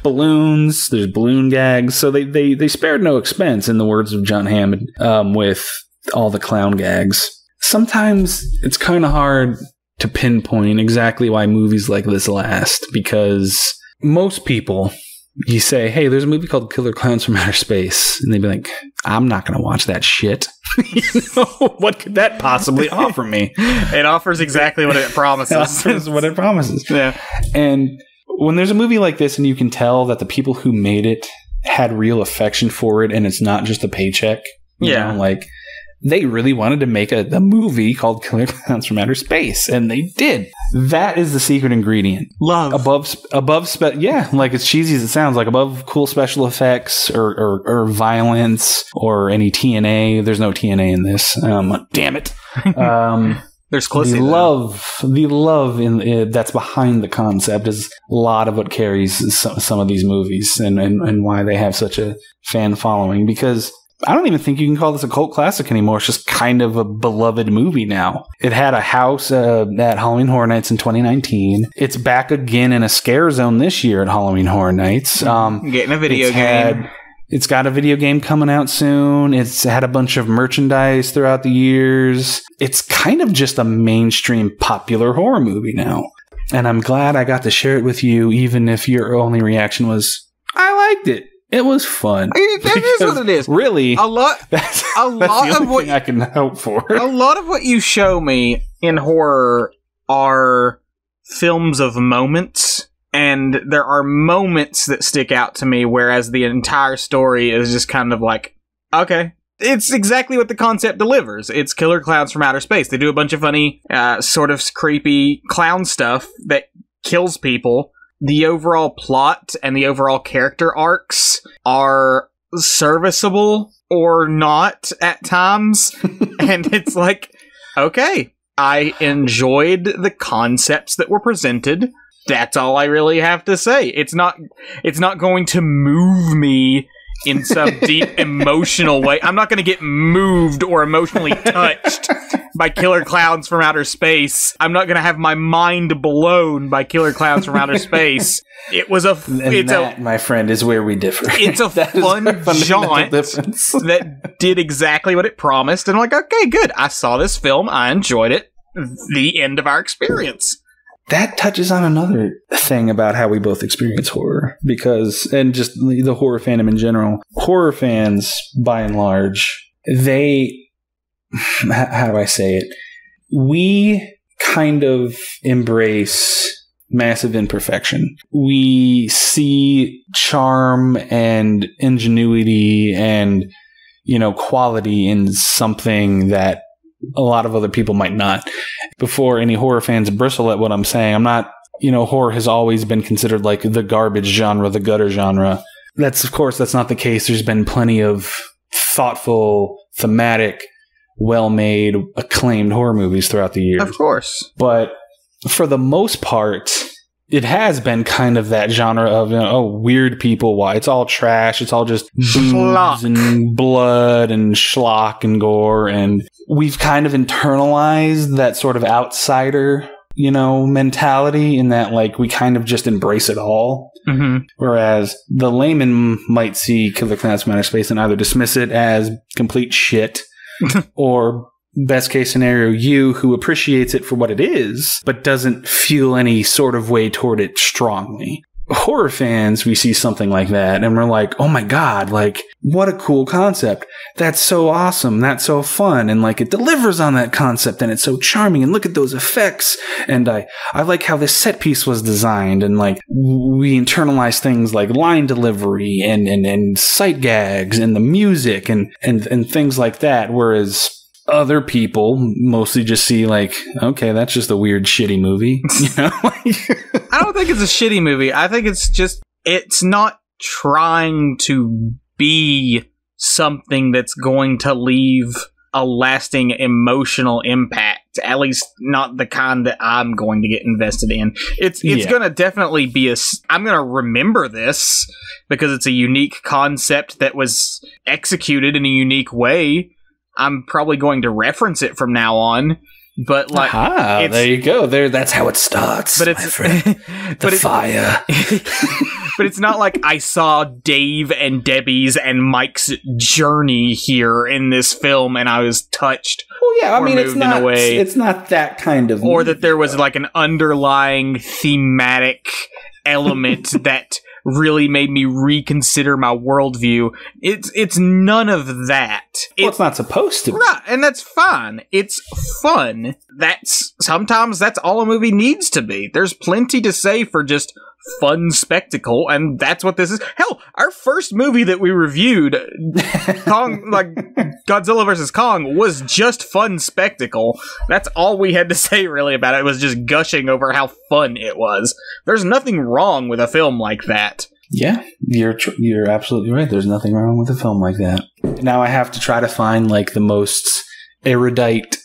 Balloons. There's balloon gags. So they spared no expense, in the words of John Hammond, with all the clown gags. Sometimes it's kind of hard to pinpoint exactly why movies like this last, because most people, you say, hey, there's a movie called Killer Klowns from Outer Space, and they'd be like, I'm not going to watch that shit. What could that possibly offer me? It offers exactly what it promises. It offers what it promises. Yeah. And when there's a movie like this and you can tell that the people who made it had real affection for it and it's not just a paycheck, you know, like, they really wanted to make a movie called Killer Klowns from Outer Space, and they did. That is the secret ingredient. Love. Yeah, like as cheesy as it sounds, like above cool special effects or violence or any TNA. There's no TNA in this. Damn it. There's close. The love in that's behind the concept is a lot of what carries some of these movies and why they have such a fan following, because I don't even think you can call this a cult classic anymore. It's just kind of a beloved movie now. It had a house at Halloween Horror Nights in 2019. It's back again in a scare zone this year at Halloween Horror Nights. Getting a video game. It's got a video game coming out soon. It's had a bunch of merchandise throughout the years. It's kind of just a mainstream popular horror movie now. And I'm glad I got to share it with you, even if your only reaction was, I liked it. It was fun. That is what it is. Really, that's the only thing I can hope for. A lot of what you show me in horror are films of moments, and there are moments that stick out to me, whereas the entire story is just kind of like, okay. It's exactly what the concept delivers. It's Killer Klowns from Outer Space. They do a bunch of funny, sort of creepy clown stuff that kills people. The overall plot and the overall character arcs are serviceable or not at times. And it's like, okay, I enjoyed the concepts that were presented. That's all I really have to say. It's not going to move me in some deep emotional way. I'm not going to get moved or emotionally touched by Killer Klowns from Outer Space. I'm not going to have my mind blown by Killer Klowns from Outer Space. It was my friend, is where we differ. It's a fun jaunt that did exactly what it promised. And I'm like, okay, good. I saw this film. I enjoyed it. The end of our experience. That touches on another thing about how we both experience horror, and just the horror fandom in general. Horror fans, by and large, how do I say it? We kind of embrace massive imperfection. We see charm and ingenuity and, quality in something that a lot of other people might not. Before any horror fans bristle at what I'm saying, I'm not, horror has always been considered like the garbage genre, the gutter genre. That's not the case. There's been plenty of thoughtful, thematic, well-made, acclaimed horror movies throughout the years. Of course. But for the most part, it has been kind of that genre of, weird people. Why? It's all trash. It's all just boobs and blood and schlock and gore. And we've kind of internalized that sort of outsider, mentality in that, like, we kind of just embrace it all. Mm-hmm. Whereas the layman might see Killer Klowns from Outer Space and either dismiss it as complete shit or, best case scenario, you who appreciates it for what it is, but doesn't feel any sort of way toward it strongly. Horror fans, we see something like that, and we're like, oh my god, like, what a cool concept. That's so awesome. That's so fun. And, like, it delivers on that concept, and it's so charming, and look at those effects. And I like how this set piece was designed, and, like, we internalize things like line delivery and sight gags and the music and things like that, whereas other people mostly just see, like, okay, that's just a weird, shitty movie. I don't think it's a shitty movie. I think it's not trying to be something that's going to leave a lasting emotional impact. At least not the kind that I'm going to get invested in. It's going to definitely be I'm going to remember this because it's a unique concept that was executed in a unique way. I'm probably going to reference it from now on, but like, there you go. That's how it starts. But it's my friend. Fire. But it's not like I saw Dave and Debbie's and Mike's journey here in this film, and I was touched. Well, yeah, I mean, it's not that kind of, or that there was like an underlying thematic element that really made me reconsider my worldview. It's none of that. It's not supposed to be. Right, and that's fine. It's fun. Sometimes that's all a movie needs to be. There's plenty to say for just fun spectacle, and that's what this is. Hell, our first movie that we reviewed, Godzilla vs. Kong, was just fun spectacle. That's all we had to say really about it. It was just gushing over how fun it was. There's nothing wrong with a film like that. Yeah, you're absolutely right. There's nothing wrong with a film like that. Now I have to try to find, like, the most erudite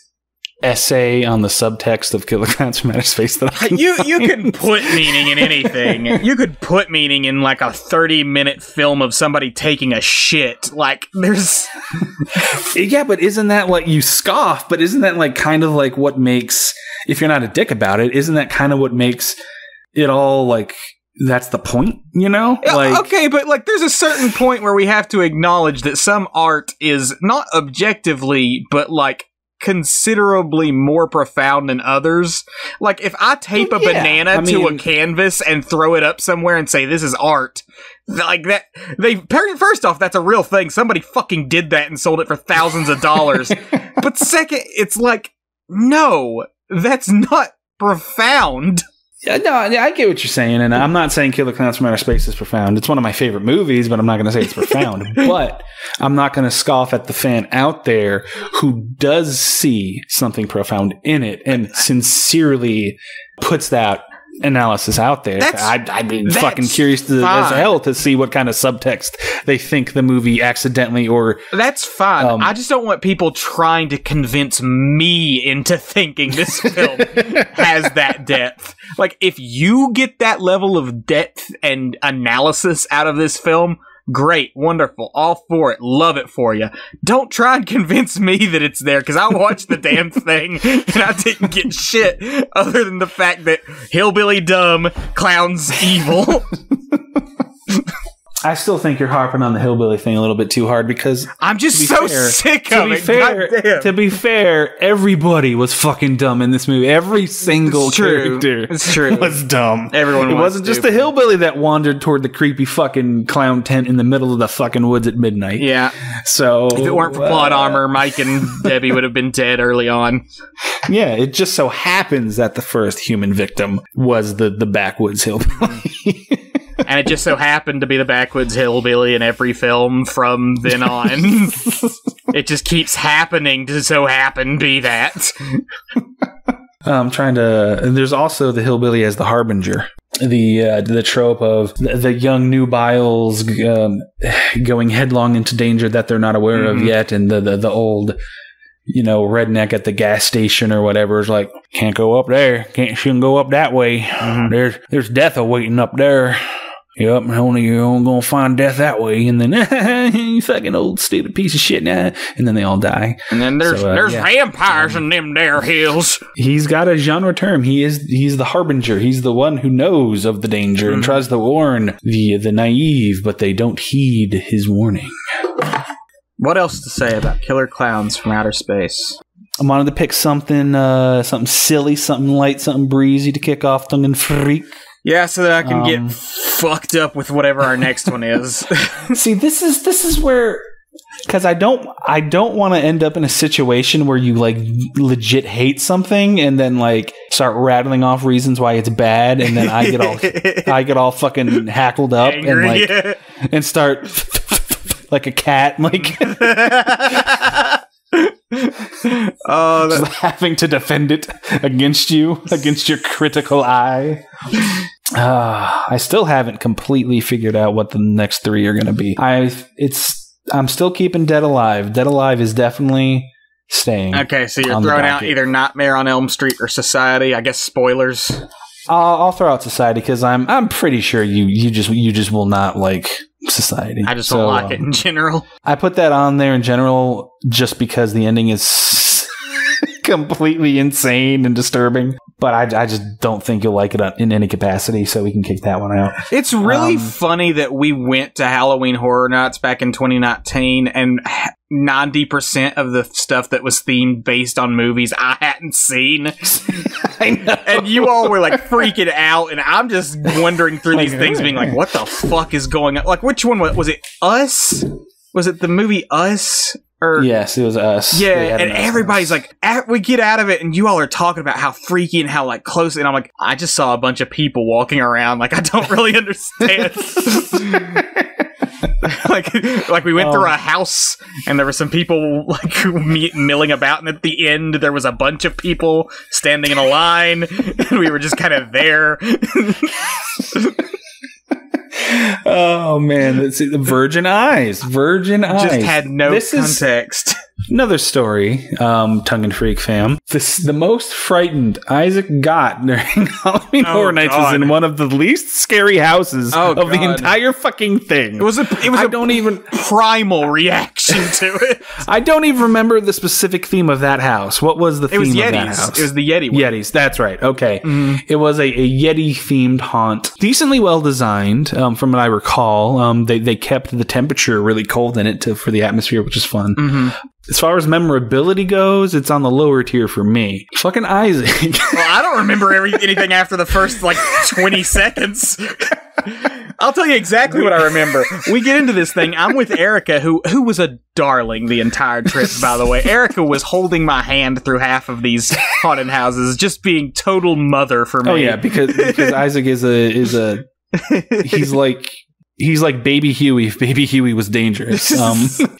essay on the subtext of Killer Klowns from Outer Space that I can you can put meaning in anything. You could put meaning in, like, a 30-minute film of somebody taking a shit. Like, there's yeah, but isn't that, like, you scoff, but isn't that, like, kind of like what makes, if you're not a dick about it, isn't that kind of what makes it all, like, that's the point, Like, okay, but, like, there's a certain point where we have to acknowledge that some art is not objectively, but, like, considerably more profound than others. Like, if I tape a banana to a canvas and throw it up somewhere and say, this is art, like, that, first off, that's a real thing. Somebody fucking did that and sold it for thousands of dollars. But second, it's like, no, that's not profound. No, I get what you're saying, and I'm not saying Killer Klowns from Outer Space is profound. It's one of my favorite movies, but I'm not going to say it's profound. But I'm not going to scoff at the fan out there who does see something profound in it and sincerely puts that analysis out there. I'd be fucking curious as hell to see what kind of subtext they think the movie accidentally or... That's fine. I just don't want people trying to convince me into thinking this film has that depth. Like, if you get that level of depth and analysis out of this film, great, wonderful, all for it, love it for you. Don't try and convince me that it's there, because I watched the damn thing and I didn't get shit other than the fact that hillbilly dumb, clowns evil. I still think you're harping on the hillbilly thing a little bit too hard because I'm just so sick of it. To be fair, everybody was fucking dumb in this movie. Every single character was dumb. Everyone was. It wasn't just the hillbilly that wandered toward the creepy fucking clown tent in the middle of the fucking woods at midnight. Yeah. So if it weren't for plot armor, Mike and Debbie would have been dead early on. Yeah, it just so happens that the first human victim was the backwoods hillbilly. And it just so happened to be the backwoods hillbilly in every film from then on. It just keeps happening to so happen be that. I'm trying to... And there's also the hillbilly as the harbinger. The trope of the young nubiles going headlong into danger that they're not aware of yet, and the old... redneck at the gas station or whatever is like, can't go up there. Shouldn't go up that way. There's death awaiting up there. Yep, only you're gonna find death that way. And then, you fucking old stupid piece of shit now. And then they all die. And then there's vampires in them there hills. He's got a genre term. He's the harbinger. He's the one who knows of the danger and tries to warn the naive, but they don't heed his warning. What else to say about Killer Klowns from Outer Space? I wanted to pick something silly, something light, something breezy to kick off Tongue and Freak. Yeah, so that I can get fucked up with whatever our next one is. See, this is where, because I don't want to end up in a situation where you like legit hate something and then like start rattling off reasons why it's bad, and then I get all fucking hackled up angry, and start like a cat, like just having to defend it against your critical eye. I still haven't completely figured out what the next three are going to be. I'm still keeping Dead Alive. Dead Alive is definitely staying. Okay, so you're throwing out either Nightmare on Elm Street or Society. I guess spoilers. I'll throw out Society because I'm pretty sure you just will not like Society. I just don't like it in general. I put that on there in general just because the ending is completely insane and disturbing. But I just don't think you'll like it in any capacity, so we can kick that one out. It's really funny that we went to Halloween Horror Nights back in 2019, and 90% of the stuff that was themed based on movies I hadn't seen. I know. And you all were like freaking out, and I'm just wandering through these things being like, what the fuck is going on? Like, which one was it? Us? Was it the movie Us? Yes, it was Us. Yeah, and everybody's like, we get out of it, and you all are talking about how freaky and how like close, and I'm like, I just saw a bunch of people walking around, like I don't really understand. like we went through a house, and there were some people like milling about, and at the end there was a bunch of people standing in a line, and we were just kind of there. Oh man, let's see, the Virgin Eyes. Just had no context. Another story, Tongue and Freak fam. The most frightened Isaac got during Halloween Horror Nights was in one of the least scary houses of the entire fucking thing. It was a primal reaction to it. I don't even remember the specific theme of that house. What was the theme of that house? It was the Yeti one. Yetis, that's right. Okay. It was a Yeti-themed haunt. Decently well designed, from what I recall. They kept the temperature really cold in it for the atmosphere, which is fun. As far as memorability goes, it's on the lower tier for me. Fucking Isaac. Well, I don't remember anything after the first, 20 seconds. I'll tell you exactly what I remember. We get into this thing. I'm with Erica, who was a darling the entire trip, by the way. Erica was holding my hand through half of these haunted houses, just being total mother for me. Oh, yeah, because Isaac is a he's like He's like Baby Huey if Baby Huey was dangerous.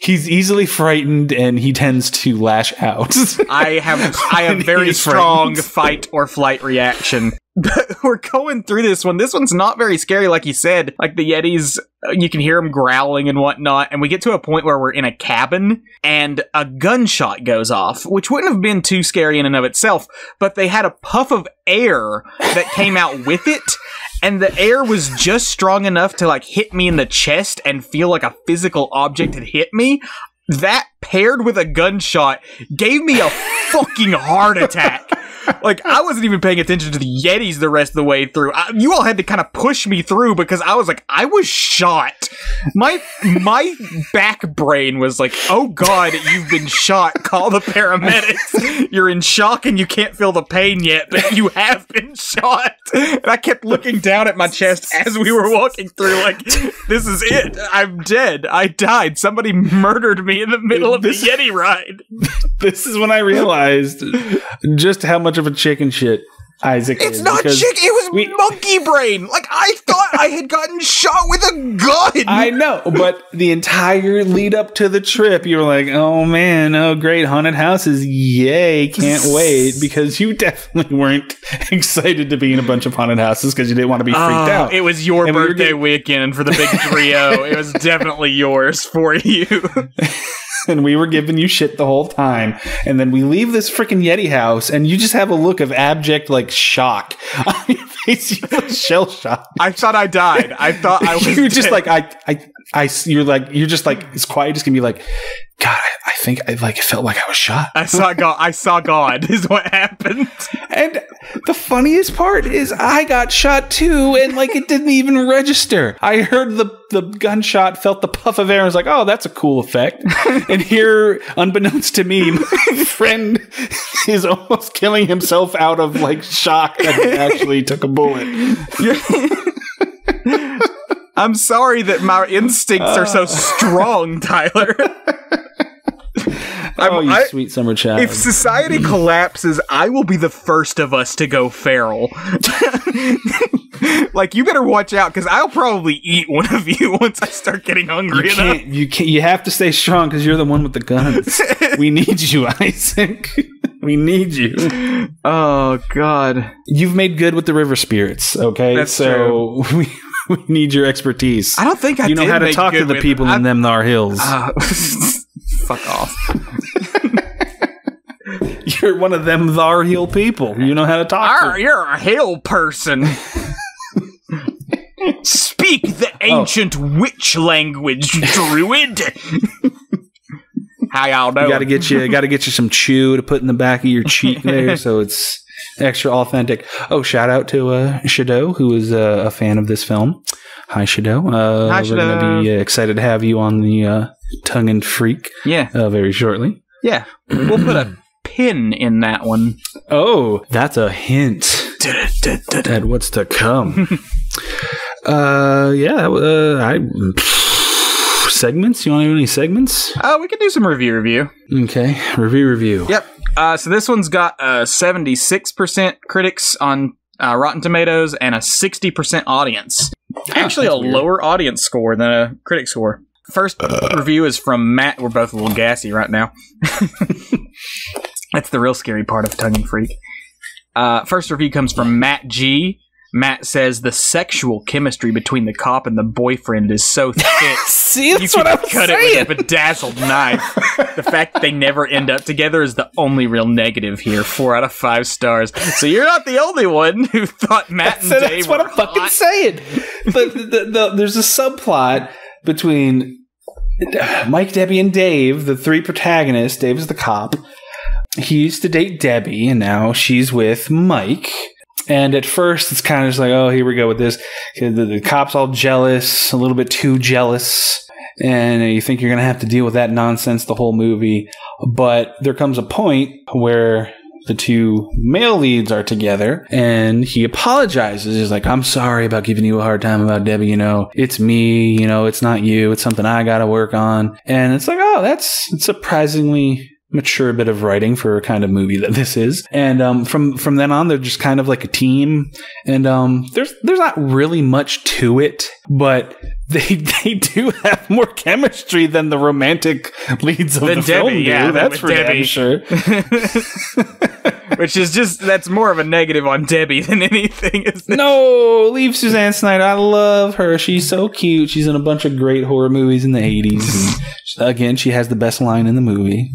He's easily frightened and he tends to lash out. I have very strong fight or flight reaction. But we're going through this one. This one's not very scary, like you said. Like the Yetis, you can hear them growling and whatnot. And we get to a point where we're in a cabin and a gunshot goes off, which wouldn't have been too scary in and of itself. But they had a puff of air that came out with it. And the air was just strong enough to like hit me in the chest and feel like a physical object had hit me. That paired with a gunshot gave me a fucking heart attack. Like, I wasn't even paying attention to the Yetis the rest of the way through. You all had to kind of push me through because I was like, I was shot. My back brain was like, oh God, you've been shot. Call the paramedics. You're in shock and you can't feel the pain yet, but you have been shot. And I kept looking down at my chest as we were walking through like, this is it. I'm dead. I died. Somebody murdered me in the middle of the Yeti ride. This is when I realized just how much of a chicken shit Isaac is. It's not chicken, it was monkey brain. Like, I thought I had gotten shot with a gun. I know, but the entire lead up to the trip, you were like, oh man, oh great, haunted houses, yay, can't wait, because you definitely weren't excited to be in a bunch of haunted houses because you didn't want to be freaked out. It was your birthday weekend for the big 3-0. It was definitely yours for you. And we were giving you shit the whole time. And then we leave this freaking Yeti house, and you just have a look of abject, like, shock on your face. You look shell shocked. I thought I died. I thought I was You were just dead. you're just like, it's quiet, just gonna be like, God, I think it felt like I was shot. I saw God is what happened. And the funniest part is I got shot too, and like it didn't even register. I heard the gunshot, felt the puff of air, and was like, oh, that's a cool effect. And here, unbeknownst to me, my friend is almost killing himself out of like shock that he actually took a bullet. I'm sorry that my instincts are so strong, Tyler. You sweet summer child. If society collapses, I will be the first of us to go feral. Like, you better watch out, because I'll probably eat one of you once I start getting hungry enough. You have to stay strong, because you're the one with the guns. We need you, Isaac. We need you. Oh, God. You've made good with the river spirits, okay? That's true. We need your expertise. I don't think I You know how to talk to the people in them thar hills. Fuck off. You're one of them thar hill people. You know how to talk to. You're a hill person. Speak the ancient witch language, druid. How y'all doing? Gotta get you some chew to put in the back of your cheek there, so it's extra authentic. Oh, shout out to Chiodo, who is a fan of this film. Hi, Chiodo. Hi, Chiodo. We're gonna be excited to have you on the Tongue and Freak. Yeah. Very shortly. Yeah. We'll put a pin in that one. Oh, that's a hint at what's to come. Segments? You want to do any segments? We can do some review. Okay, review. Yep. So this one's got 76% critics on Rotten Tomatoes and a 60% audience. Actually, a lower audience score than a critic score. First review is from Matt. We're both a little gassy right now. That's the real scary part of Tongue and Freak. First review comes from Matt G. Matt says the sexual chemistry between the cop and the boyfriend is so thick. See, that's what I was cut saying. It with a bedazzled knife. The fact that they never end up together is the only real negative here. 4 out of 5 stars. So you're not the only one who thought Matt and Dave That's what I'm fucking saying. There's a subplot between Mike, Debbie, and Dave, the 3 protagonists. Dave is the cop. He used to date Debbie, and now she's with Mike. And at first, it's kind of just like, oh, here we go with this. The cop's all jealous, a little bit too jealous. And you think you're going to have to deal with that nonsense the whole movie. But there comes a point where the 2 male leads are together, and he apologizes. He's like, I'm sorry about giving you a hard time about Debbie. You know, it's me. You know, it's not you. It's something I got to work on. And it's like, oh, that's surprisingly mature bit of writing for a kind of movie that this is. And from then on, they're just kind of like a team. And there's not really much to it, but They do have more chemistry than the romantic leads of the film do. Yeah, that's for damn sure. Which is that's more of a negative on Debbie than anything. No, leave Suzanne Snyder. I love her. She's so cute. She's in a bunch of great horror movies in the 80s. Again, she has the best line in the movie.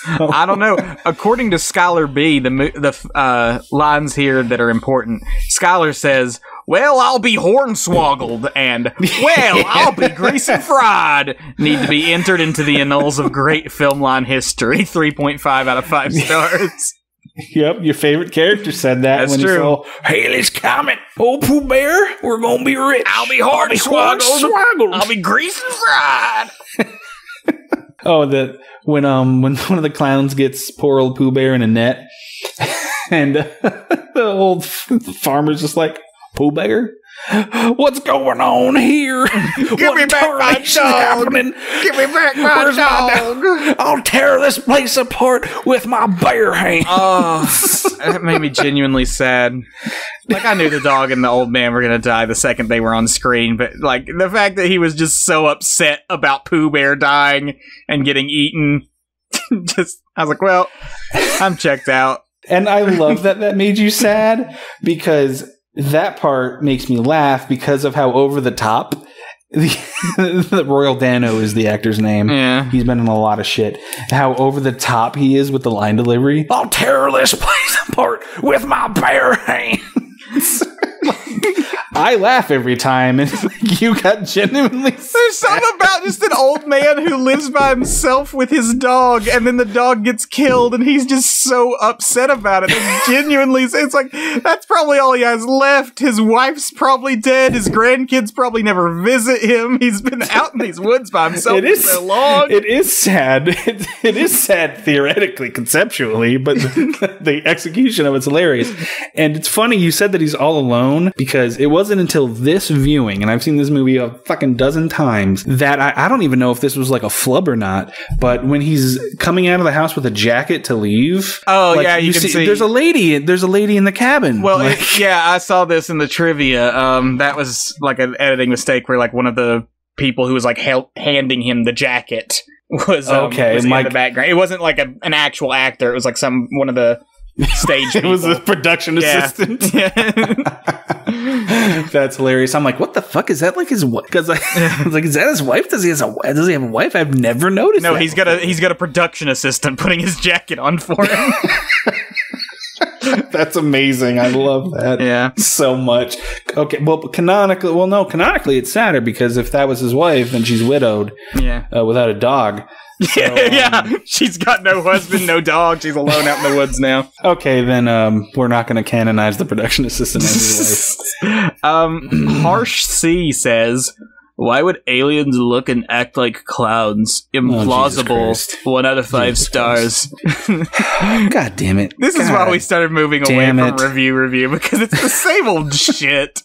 I don't know. According to Skylar B, the lines here that are important, Skylar says, "Well, I'll be hornswoggled," and "Well, I'll be greasy fried" need to be entered into the annals of great film line history. 3.5 out of 5 stars. Yep, your favorite character said that. That's when true. He saw Haley's coming. Oh, Pooh Bear, we're gonna be rich. I'll be hornswoggled. I'll be greasy fried. Oh, when one of the clowns gets poor old Pooh Bear in a net, and the old farmer's just like, "Pooh Bear, what's going on here? Give me back my dog. Give me back my dog. I'll tear this place apart with my bare hands." Oh, that made me genuinely sad. Like, I knew the dog and the old man were going to die the second they were on screen, but, like, the fact that he was just so upset about Pooh Bear dying and getting eaten, I was like, well, I'm checked out. And I love that made you sad, because that part makes me laugh because of how over the top the Royal Dano is the actor's name. Yeah. He's been in a lot of shit. How over the top he is with the line delivery. "I'll tear this place apart with my bare hands." I laugh every time, and you got genuinely sad. There's something about just an old man who lives by himself with his dog, and then the dog gets killed, and he's just so upset about it. And genuinely, it's like, that's probably all he has left. His wife's probably dead. His grandkids probably never visit him. He's been out in these woods by himself for so long. It is sad. It is sad theoretically, conceptually, but the execution of it's hilarious. And it's funny you said that he's all alone, because it wasn't until this viewing, and I've seen this movie a fucking dozen times, that I don't even know if this was like a flub or not, but when he's coming out of the house with a jacket to leave. Oh, like, yeah, you can see. There's a lady in the cabin. Well, I saw this in the trivia. That was like an editing mistake where, like, one of the people who was like handing him the jacket was in the background. It wasn't like an actual actor. It was like one of the stage people. It was a production assistant. That's hilarious. I'm like, what the fuck is that? Like his wife? Because I was like, is that his wife? Does he have a wife? I've never noticed. No, he's got a production assistant putting his jacket on for him. That's amazing. I love that. Yeah, so much. Okay, well, canonically, it's sadder, because if that was his wife and she's widowed, without a dog. So, she's got no husband, no dog. She's alone out in the woods now. Okay, then we're not going to canonize the production assistant as his wife. Harsh C says, "Why would aliens look and act like clowns? Implausible." 1 out of 5 stars. God damn it. This is why we started moving away from review, because it's the same old shit.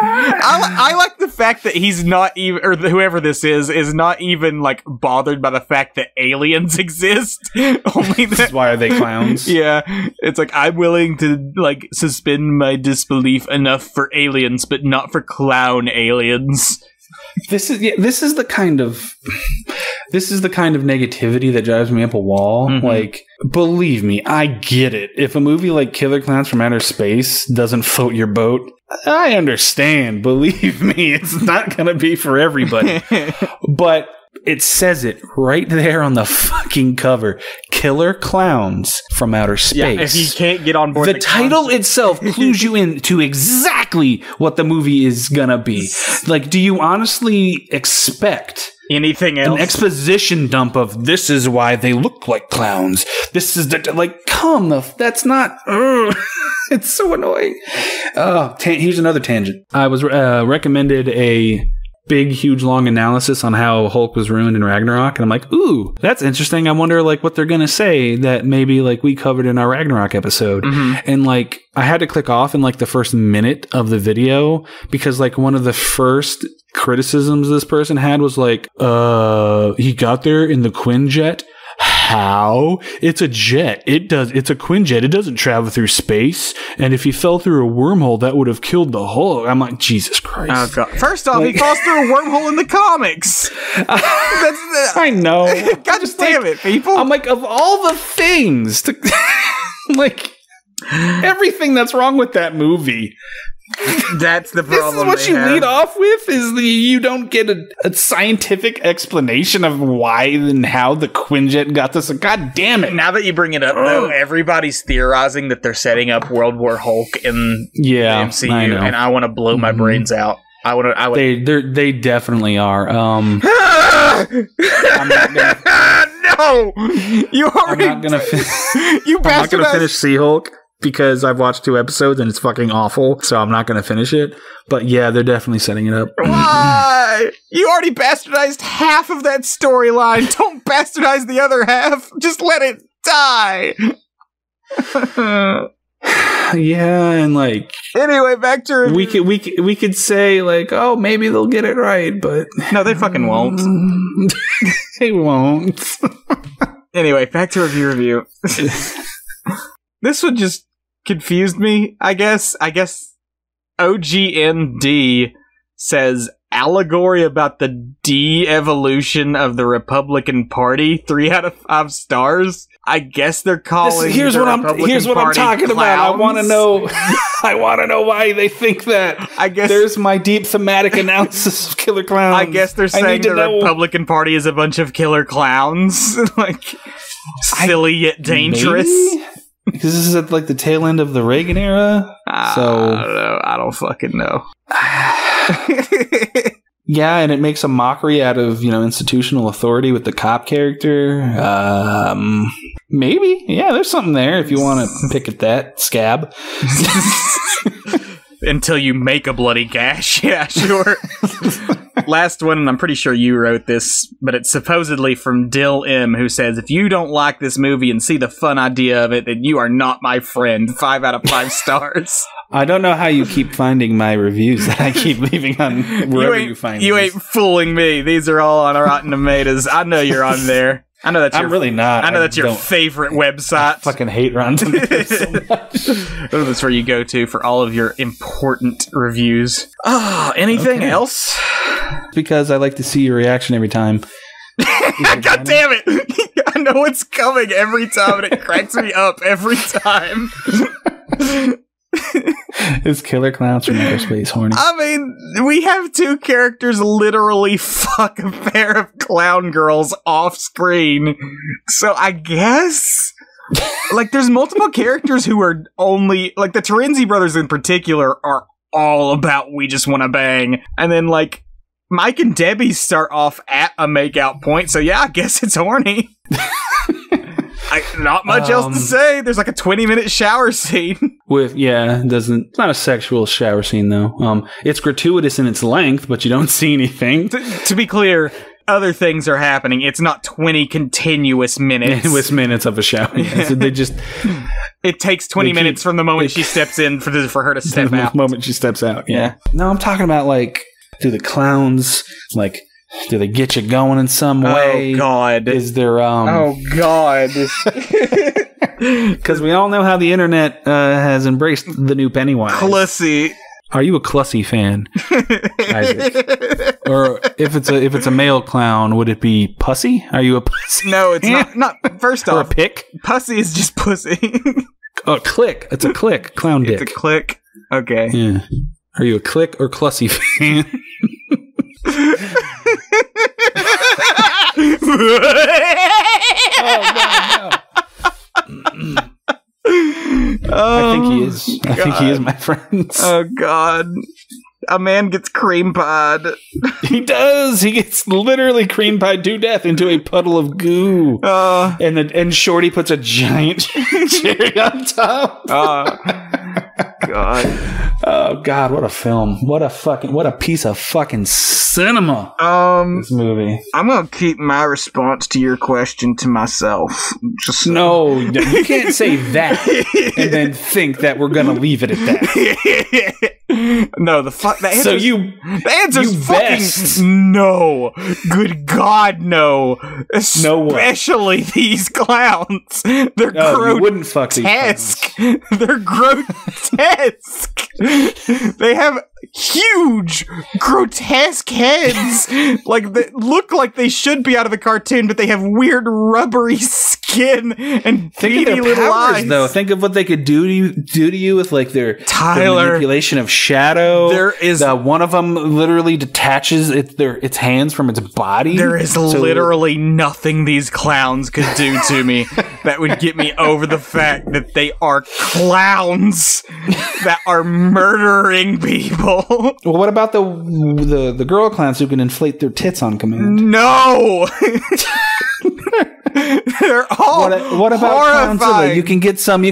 I like the fact that he's not even, or whoever this is not even, like, bothered by the fact that aliens exist. Only that. Why are they clowns? Yeah, it's like, I'm willing to, like, suspend my disbelief enough for aliens, but not for clown aliens. This is the kind of negativity that drives me up a wall. Mm-hmm. Like, believe me, I get it. If a movie like Killer Klowns from Outer Space doesn't float your boat, I understand. Believe me, it's not going to be for everybody. But it says it right there on the fucking cover. Killer Klowns from Outer Space. Yeah, if you can't get on board the title itself clues you in to exactly what the movie is gonna be. Like, do you honestly expect anything else? An exposition dump of this is why they look like clowns. This is that's not. It's so annoying. Here's another tangent. I was recommended a big, huge, long analysis on how Hulk was ruined in Ragnarok, and I'm like, ooh, that's interesting. I wonder, like, what they're gonna say that maybe, like, we covered in our Ragnarok episode. Mm-hmm. And, like, I had to click off in, like, the first minute of the video, because, like, one of the first criticisms this person had was like, he got there in the Quinjet how? It's a jet. It's a Quinjet. It doesn't travel through space. And if he fell through a wormhole, that would have killed the Hulk. I'm like, Jesus Christ. Oh, God. First off, he falls through a wormhole in the comics. I know. God damn it, people. I'm like, of all the things to, like, everything that's wrong with that movie. That's the problem. This is what you lead off with, is you don't get a scientific explanation of why and how the Quinjet got this. God damn it. Now that you bring it up, though, everybody's theorizing that they're setting up World War Hulk in the MCU, and I want to blow my brains out. They definitely are. I'm not gonna, no! You already... I'm not gonna you I'm not gonna finish She-Hulk, because I've watched 2 episodes and it's fucking awful, so I'm not going to finish it. But yeah, they're definitely setting it up. Why? You already bastardized half of that storyline. Don't bastardize the other half. Just let it die. Yeah, and like... Anyway, back to review. We could say, like, oh, maybe they'll get it right, but... No, they fucking won't. They won't. Anyway, back to review. This one just confused me, I guess. OGND says allegory about the de-evolution of the Republican Party, 3 out of 5 stars. I guess they're calling here's what I'm talking clowns. about. I want to know why they think that. I guess there's my deep thematic analysis of Killer Klowns. I guess they're saying the Republican Party is a bunch of killer clowns. Like, silly yet dangerous. Maybe? Because this is at like the tail end of the Reagan era. So I don't know. I don't fucking know. Yeah, and it makes a mockery out of, institutional authority with the cop character. Maybe. Yeah, there's something there if you want to pick at that. Scab. Until you make a bloody gash. Yeah, sure. Last one, and I'm pretty sure you wrote this, but it's supposedly from Dill M, who says, if you don't like this movie and see the fun idea of it, then you are not my friend. 5 out of 5 stars. I don't know how you keep finding my reviews that I keep leaving on wherever you find You these. ain't fooling me. These are all on Rotten Tomatoes. I know you're on there. I know that's I'm really not. I know that's your favorite website. I fucking hate Rotten Tomatoes so much. That's where you go to for all of your important reviews. Anything else? Because I like to see your reaction every time. God damn it! I know it's coming every time, and it cracks me up every time. It's Killer Klowns from Outer Space, horny. I mean, we have 2 characters literally fuck a pair of clown girls off screen. So I guess, like, there's multiple characters who are only, like, the Terenzi brothers in particular are all about we just want to bang. And then, like, Mike and Debbie start off at a makeout point. So yeah, I guess it's horny. Not much else to say. There's like a 20-minute shower scene. It's not a sexual shower scene though. It's gratuitous in its length, but you don't see anything. To be clear, other things are happening. It's not 20 continuous minutes. Continuous minutes of a shower. Yeah. So they just... It takes 20 minutes from the moment she steps in for her to step out. The moment she steps out, yeah. No, I'm talking about, like, do the clowns, like... Do they get you going in some way? Oh, God. Is there, Oh, God. Because we all know how the internet has embraced the new Pennywise. Clussy. Are you a Clussy fan, Isaac? Or if it's a male clown, would it be Pussy? Are you a Pussy? No, it's not. First off, or a pick? Pussy is just pussy. Oh, click. It's a click. Clown dick. It's a click. Okay. Yeah. Are you a Click or Clussy fan? I think he is. I think he is, my friends. Oh, God. A man gets cream pied. He does. He gets literally cream pied to death into a puddle of goo. And Shorty puts a giant cherry on top. God. Oh God, what a film! What a piece of fucking cinema! This movie. I'm gonna keep my response to your question to myself. No, you can't say that and then think that we're gonna leave it at that. No, the answer. So the answer's you fucking best. no. Good God, no. No what? Especially these clowns. They're You wouldn't fuck these grotesque. They're grotesque. They have huge, grotesque heads. Like they look like they should be out of the cartoon, but they have weird, rubbery skin and Think of their little powers, eyes. though. Think of what they could do to you with like their manipulation of shadow. There is one of them literally detaches its hands from its body. There is literally nothing these clowns could do to me that would get me over the fact that they are clowns that are murdering people. Well, what about the girl clowns who can inflate their tits on command? No. They're all what about horrifying. Clownzilla? You can get some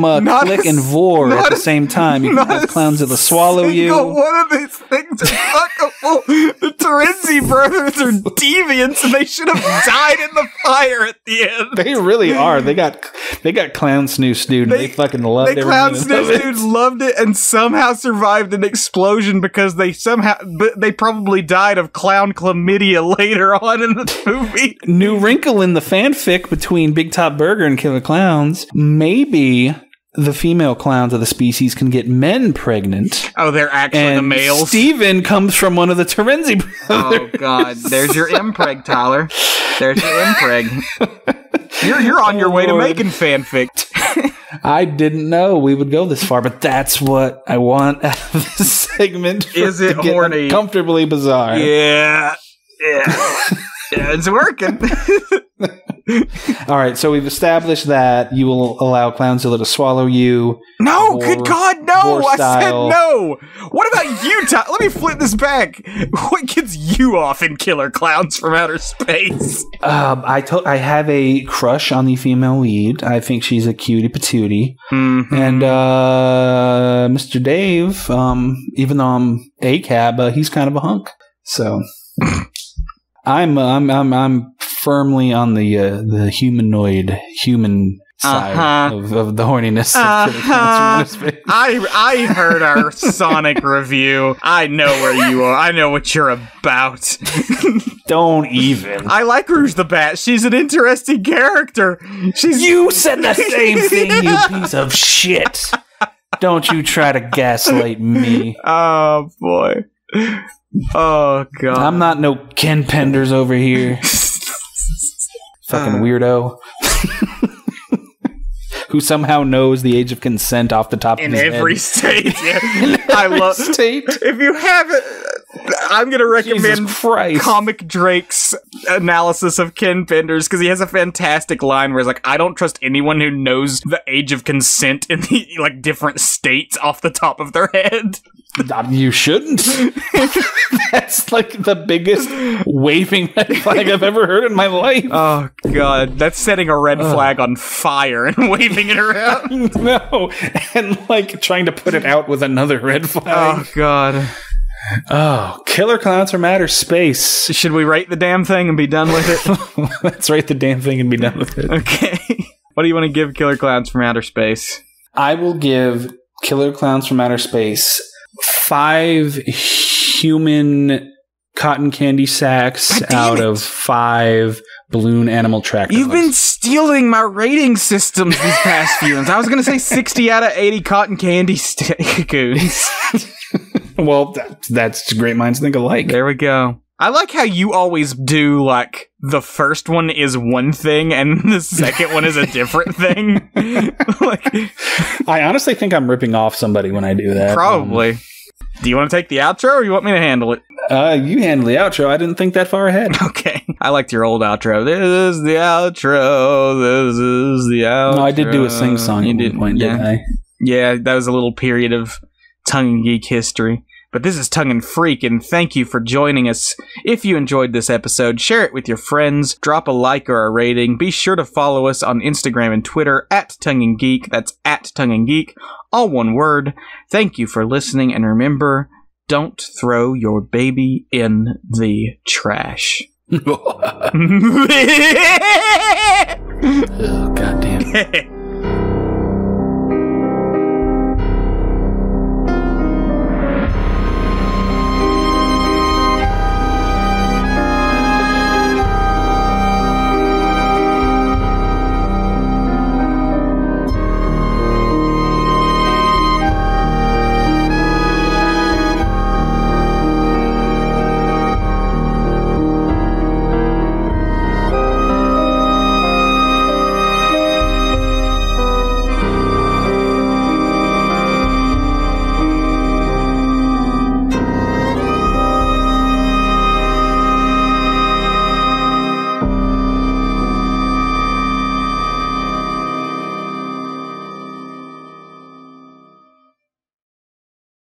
click and vor at the same time. You can have Clownzilla swallow you. One of these things are fuckable. The Terenzi brothers are deviants, and they should have died in the fire at the end. They really are. They got Clown Snooze, dude. They fucking loved it. Clown Snooze, dude, loved it, and somehow survived an explosion because they probably died of clown chlamydia later on in the movie. New wrinkle in the fanfic between Big Top Burger and Killer Klowns. Maybe the female clowns of the species can get men pregnant. Oh, they're actually the males. Steven comes from one of the Terenzi brothers. Oh God, there's your impreg, Tyler. There's your impreg. You're on your way to making fanfic. I didn't know we would go this far, but that's what I want out of this segment. Is it horny? Comfortably bizarre. Yeah. Yeah, it's working. All right, so we've established that you will allow Clownzilla to swallow you. No, good God, no! I said no! What about you, Ty? Let me flip this back. What gets you off in Killer Klowns from Outer Space? I have a crush on the female lead. I think she's a cutie patootie. Mm-hmm. And Mr. Dave, even though I'm ACAB, he's kind of a hunk. So I'm firmly on the human side of the horniness. I heard our Sonic review. I know where you are. I know what you're about. Don't even. I like Rouge the Bat. She's an interesting character. You said the same thing, you piece of shit. Don't you try to gaslight me. Oh, boy. Oh, God. I'm not no Ken Penders over here. Fucking weirdo. Who somehow knows the age of consent off the top of his head. In every state, yeah. I love state. If you haven't, I'm going to recommend Comic Drake's analysis of Ken Penders because he has a fantastic line where he's like, I don't trust anyone who knows the age of consent in the different states off the top of their head. You shouldn't. That's like the biggest waving red flag I've ever heard in my life. Oh, God. That's setting a red flag on fire and waving it around. No. And trying to put it out with another red flag. Oh, God. Oh, Killer Klowns from Outer Space. Should we rate the damn thing and be done with it? Let's rate the damn thing and be done with it. Okay. What do you want to give Killer Klowns from Outer Space? I will give Killer Klowns from Outer Space 5 human cotton candy sacks out of 5 balloon animal track dogs. You've been stealing my rating systems these past few ones. I was going to say 60 out of 80 cotton candy goons. Well, that's great minds think alike. There we go. I like how you always do, the first one is one thing and the second one is a different thing. I honestly think I'm ripping off somebody when I do that. Probably. Do you want to take the outro or you want me to handle it? You handle the outro. I didn't think that far ahead. Okay. I liked your old outro. This is the outro. This is the outro. No, I did do a sing-song. You did, didn't I? Yeah, that was a little period of tongue-in-geek history. But this is Tongue and Freak, and thank you for joining us. If you enjoyed this episode, share it with your friends, drop a like or a rating. Be sure to follow us on Instagram and Twitter at Tongue and Geek. That's at Tongue and Geek, all one word. Thank you for listening, and remember, don't throw your baby in the trash. Oh, goddamn.